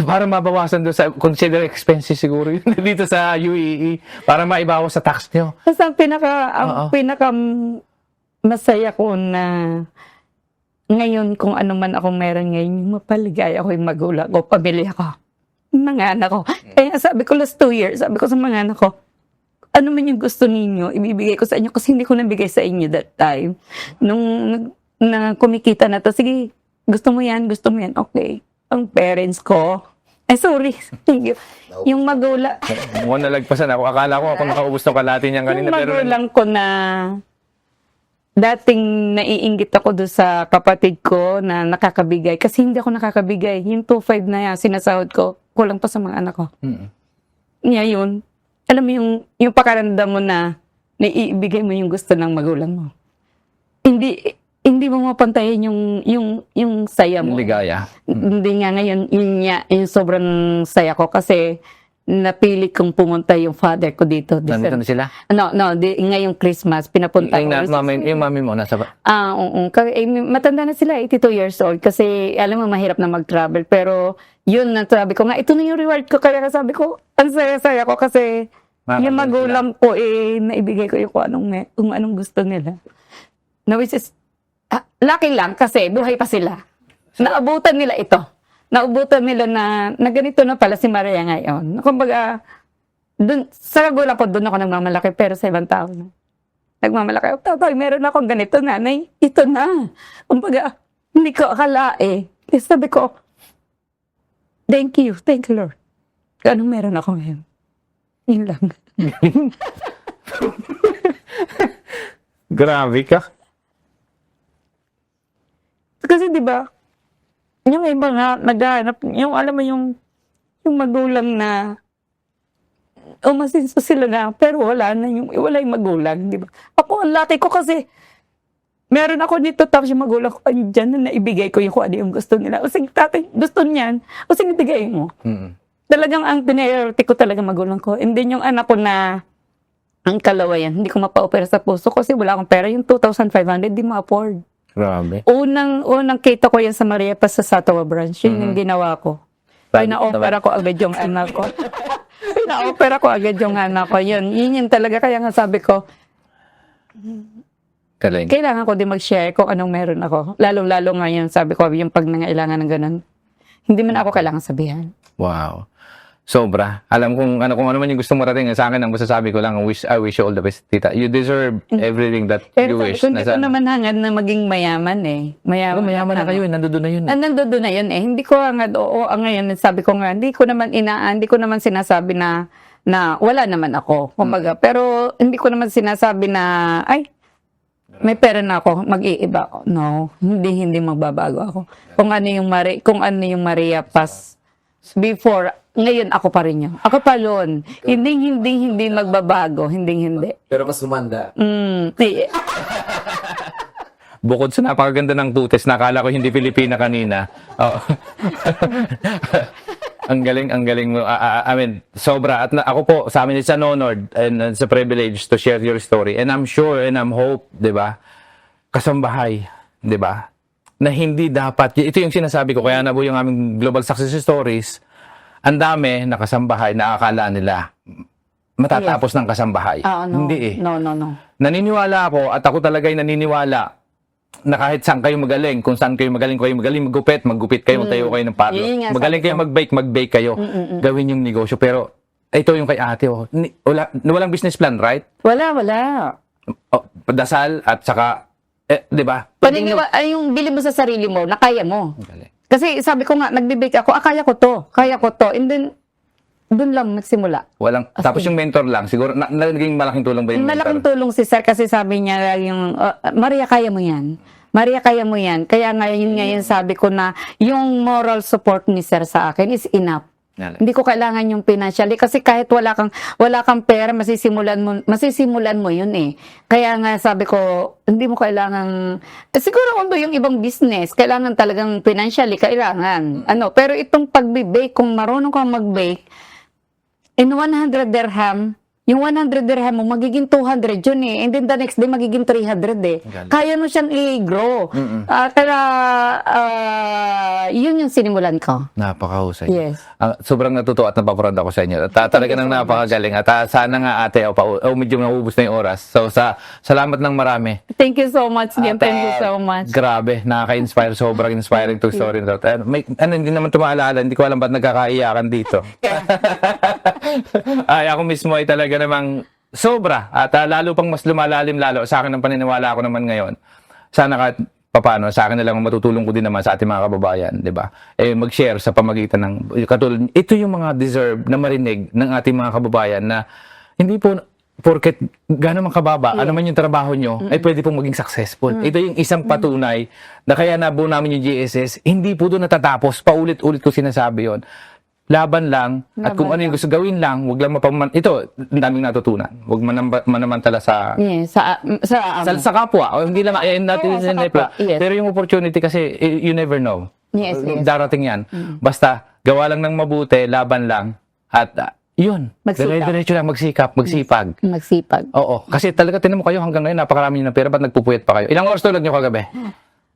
Para mabawasan doon sa consider expenses siguro yun dito sa UAE. Para maibawas sa tax nyo. tapos ang pinaka masaya ko na ngayon kung ano man ako meron ngayon, yung mapaligaya ako yung magulang ko, pamilya ko, mga anak ko. Kaya sabi ko last 2 years, sabi ko sa mga anak ko, ano man yung gusto ninyo, ibibigay ko sa inyo kasi hindi ko nabigay sa inyo that time. Nung kumikita na to, sige, gusto mo yan, okay. Ang parents ko, sorry, yung magulang, Mukhang nalagpasan ako. Akala ko ako nakaubos ng kalahati niyan kanina. yung magulang ko na dating naiinggit ako doon sa kapatid ko na nakakabigay. Kasi hindi ako nakakabigay. Yung 2,500 na yan, sinasahod ko, kulang pa sa mga anak ko. Niya yun. Alam mo yung pakaramdam mo na naiibigay mo yung gusto ng magulang mo. Hindi, hindi mo mapantayin yung saya mo. Ligaya. Hindi nga ngayon, yung sobrang saya ko kasi napili kong pumunta yung father ko dito. Nandito na sila? No, ngayong Christmas, pinapunta ko. Yung mami mo, nasa ba? Oo. Matanda na sila, 82 years old. Kasi alam mo, mahirap na mag-travel. Pero yun, sabi ko nga, ito na yung reward ko. Kaya sabi ko, ang saya-saya ko kasi yung magulang ko, naibigay ko yung kung anong gusto nila. No, which is, lucky lang kasi buhay pa sila. Naabutan nila ito. Naubutan nila na ganito na pala si Maria ngayon. Kumbaga, dun, sa kagulang ko, doon ako nagmamalaki, pero sa ibang tao na. Nagmamalaki, tatay, meron akong ganito, nanay, ito na. Kumbaga, hindi ko akala eh. Sabi ko, thank you, Lord. Anong meron ako ngayon? Yun lang. Grabe ka. Kasi di ba yung iba nga, naghahanap, yung alam mo yung magulang na umasinso sila na, pero wala yung magulang, di ba? Ako, ang laki ko kasi, meron ako dito, tapos yung magulang ko, andyan na naibigay ko yung kung ano yung gusto nila. O sige, tatay, gusto niyan, o sige, ibigay mo. Talagang ang priority ko talaga magulang ko. And then yung anak ko na, ang kalawayan, hindi ko mapa-opera sa puso kasi wala akong pera. Yung 2,500, di ma-afford. Grabe. Unang kita ko yan sa Maria Paz sa Satawa branch. Yun yung ginawa ko. Pina-opera ko agad yung anak ko. Pina-opera ko agad yung anak ko. Yun talaga. Kaya nga sabi ko, kailangan ko din mag-share kung anong meron ako. Lalong-lalo ngayon, sabi ko, yung pag nangailangan ng ganun, hindi man ako kailangan sabihan. Wow. Sobra. Alam kung ano man yung gusto mo rating. Sa akin, ang masasabi ko lang, I wish you all the best, tita. You deserve everything that you wish. Pero hindi ko naman hangad na maging mayaman eh. Mayaman na kayo, nandoon na yun. Nandoon na yun eh. Hindi ko hangad, ngayon, sabi ko nga, hindi ko naman sinasabi na wala naman ako. Kumbaga, pero hindi ko naman sinasabi na, ay, may pera na ako, mag-iiba ako. No, hindi magbabago ako. Kung ano yung Maria Paz before, ngayon ako pa rin yun. Ako pa yun. Hindi magbabago. Hindi. Pero mas lumanda. Bukod sa napakaganda ng tutes, nakala ko hindi Pilipina kanina. Oh. Ang galing mo. I mean, sobra. At ako po, sa amin, it's an honor and it's a privilege to share your story. And I'm sure and I'm hope, di ba, kasambahay, di ba, na hindi dapat, ito yung sinasabi ko, kaya na po yung aming Global Success Stories, ang dami na kasambahay na akala nila matatapos ng kasambahay. No. Hindi eh. No. Naniniwala ako at ako talaga ay naniniwala na kahit saan kayo magaling, kung saan kayo magaling maggupit kayo, magtayo kayo ng parlor. Magaling kayo mag-bake kayo. Gawin yung negosyo. Pero ito yung kay ate. Walang business plan, right? Wala. Dasal at saka, di ba? Yung bili mo sa sarili mo, na kaya mo. Galing. Kasi sabi ko nga, nagbe-bake ako, kaya ko to. And then, doon lang nagsimula. Tapos yung mentor lang, siguro, naging malaking tulong ba yung Malaking mentor? tulong si Sir kasi sabi niya yung, Maria, kaya mo yan. Kaya ngayon sabi ko na, yung moral support ni Sir sa akin is enough. Hindi ko kailangan yung financially kasi kahit wala kang pera, masisimulan mo yun eh. Kaya nga sabi ko, hindi mo kailangan, siguro kung yung ibang business, kailangan talagang financially, kailangan. Pero itong pag-bake, kung marunong kang mag-bake, in 100 dirham, yung 100 dirham mo, magiging 200 yun eh. And then the next day, magiging 300 eh. Kaya mo siyang i-grow. Kaya, yun yung sinimulan ko. Napakahusay. Yes. Sobrang natutuwa at napaparad ako sa inyo. Talaga nang napakagaling. At sana nga ate, medyo naubos na yung oras. So, salamat ng marami. Thank you so much, Jim. Thank you so much. Grabe, nakaka-inspire. Sobrang inspiring to story na to. Hindi naman ito maalala. Hindi ko alam ba't nagkakaiyakan dito. Ay, ako mismo ay talaga namang sobra. At lalo pang mas lumalalim lalo sa akin ang paniniwala ko naman ngayon. Sana kahit paano, sa akin na lang matutulong ko din naman sa ating mga kababayan, di ba? Mag-share sa pamagitan ng katulad. Ito yung mga deserve na marinig ng ating mga kababayan na hindi po porket gano'n man kababa, ano man yung trabaho nyo, ay pwede pong maging successful. Ito yung isang patunay na kaya nabuo namin yung GSS, hindi po doon natatapos. Paulit-ulit ko sinasabi yon. laban lang, at kung Laban ano yung gusto gawin lang, wag lang ito, ang daming natutunan. Wag manamantala sa Yes, sa kapwa. O hindi lang, natin Oo, sa sinipla. kapwa, yes. Pero yung opportunity kasi, you never know. Yes, yes. Darating yan. Basta, gawa lang ng mabuti, laban lang, at yun. Magsikap. Diretso lang, magsipag. magsipag. Oo. Kasi talaga, tinan mo kayo hanggang ngayon, napakarami nyo ng pera, ba't nagpupuyat pa kayo? Ilang oras tulog nyo kagabi?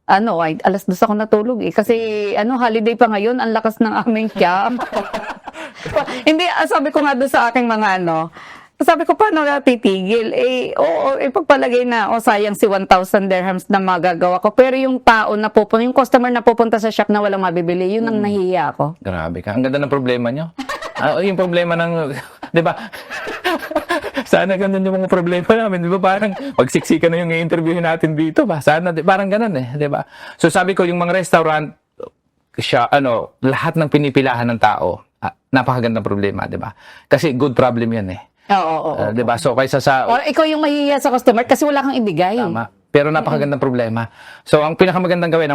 Ay, alas 2 ako natulog eh. Kasi, holiday pa ngayon, ang lakas ng aming camp. Hindi, sabi ko nga doon sa aking mga sabi ko, paano na titigil? Pagpalagay na, sayang si 1,000 dirhams na magagawa ko. Pero yung tao na pupunta, yung customer na pupunta sa shop na walang mabibili, yun ang nahihiya ako. Grabe ka. Ang ganda ng problema nyo. Yung problema ng, di ba? Sana ganun yung mga problema namin, di ba? Parang pagsiksikan na yung i-interviewin natin dito ba? Sana, parang ganun di ba? So sabi ko, yung mga restaurant, lahat ng pinipilahan ng tao, napakagandang problema, di ba? Kasi good problem yan Oo. di ba? So kaysa sa... Or ikaw yung mahihiya sa customer kasi wala kang ibigay. Tama. Pero napakagandang problema. So, ang pinakamagandang gawin,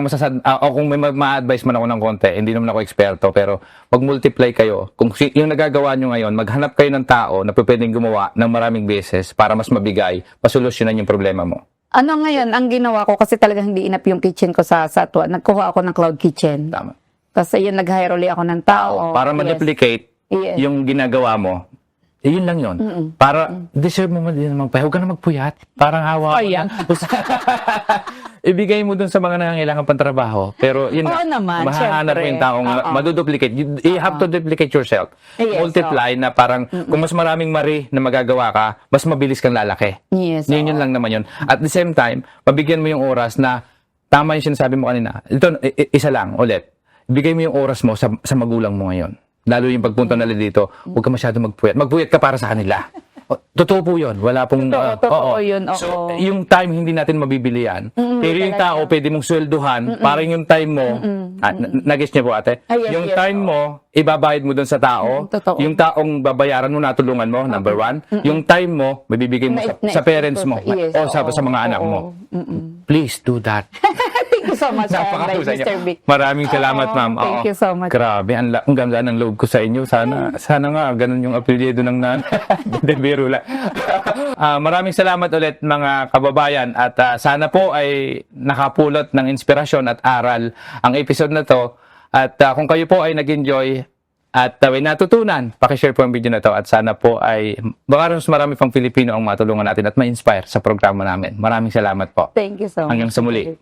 kung may ma-advise man ako ng konti, hindi naman ako eksperto, pero mag-multiply kayo. Kung yung nagagawa nyo ngayon, maghanap kayo ng tao na pwedeng gumawa ng maraming beses para mas mabigay, pasolusyonan yung problema mo. Ngayon, ang ginawa ko, kasi talagang hindi inap yung kitchen ko sa Satwa, nagkuha ako ng cloud kitchen. Tama. Kasi yun, nag-hire ulit ako ng tao. Para ma-duplicate Yes. yung ginagawa mo, yun lang yun. Para, deserve mo din magpahaya. Huwag ka na magpuyat. Parang hawa. Sayang. Ibigay mo dun sa mga nangangailangan pang trabaho. Pero yun Oo naman, mahahanap mo syempre. yung taong maduduplicate. You have to duplicate yourself. Yes, Multiply na parang, kung mas maraming mari na magagawa ka, mas mabilis kang lalaki. Yes. Yun lang naman yun. At the same time, mabigyan mo yung oras na, tama yung sinasabi mo kanina. Ito, isa lang, ulit. Bigay mo yung oras mo sa magulang mo ngayon. Lalo yung pagpunta nila dito, huwag ka masyado magpuyat. Magpuyat ka para sa kanila. Totoo po yun. Wala pong... Totoo yun, oo. So, yung time, hindi natin mabibili yan. Pero yung tao, pwede mong swelduhan, parang yung time mo, nag-guess niyo po ate? Yes, yung yes, time mo, ibabayad mo dun sa tao. Totoo. Yung taong babayaran mo, natulungan mo, number one. Yung time mo, mabibigay mo sa parents mo, Yes, o sa mga anak mo. Please do that. Thank you so much, Napakahusay niyo. Mr. Vic. Maraming salamat, ma'am. Thank you so much. Grabe, ang ganda ng loob ko sa inyo. Sana nga, ganun yung apelyido ng nanay. Hindi, biro lang. Maraming salamat ulit, mga kababayan. At sana po ay nakapulot ng inspirasyon at aral ang episode na to. At kung kayo po ay nag-enjoy at may natutunan, pakishare po ang video na to. At sana po ay baka mas marami pang Pilipino ang matulungan natin at ma-inspire sa programa namin. Maraming salamat po. Thank you so much. Hanggang sa muli.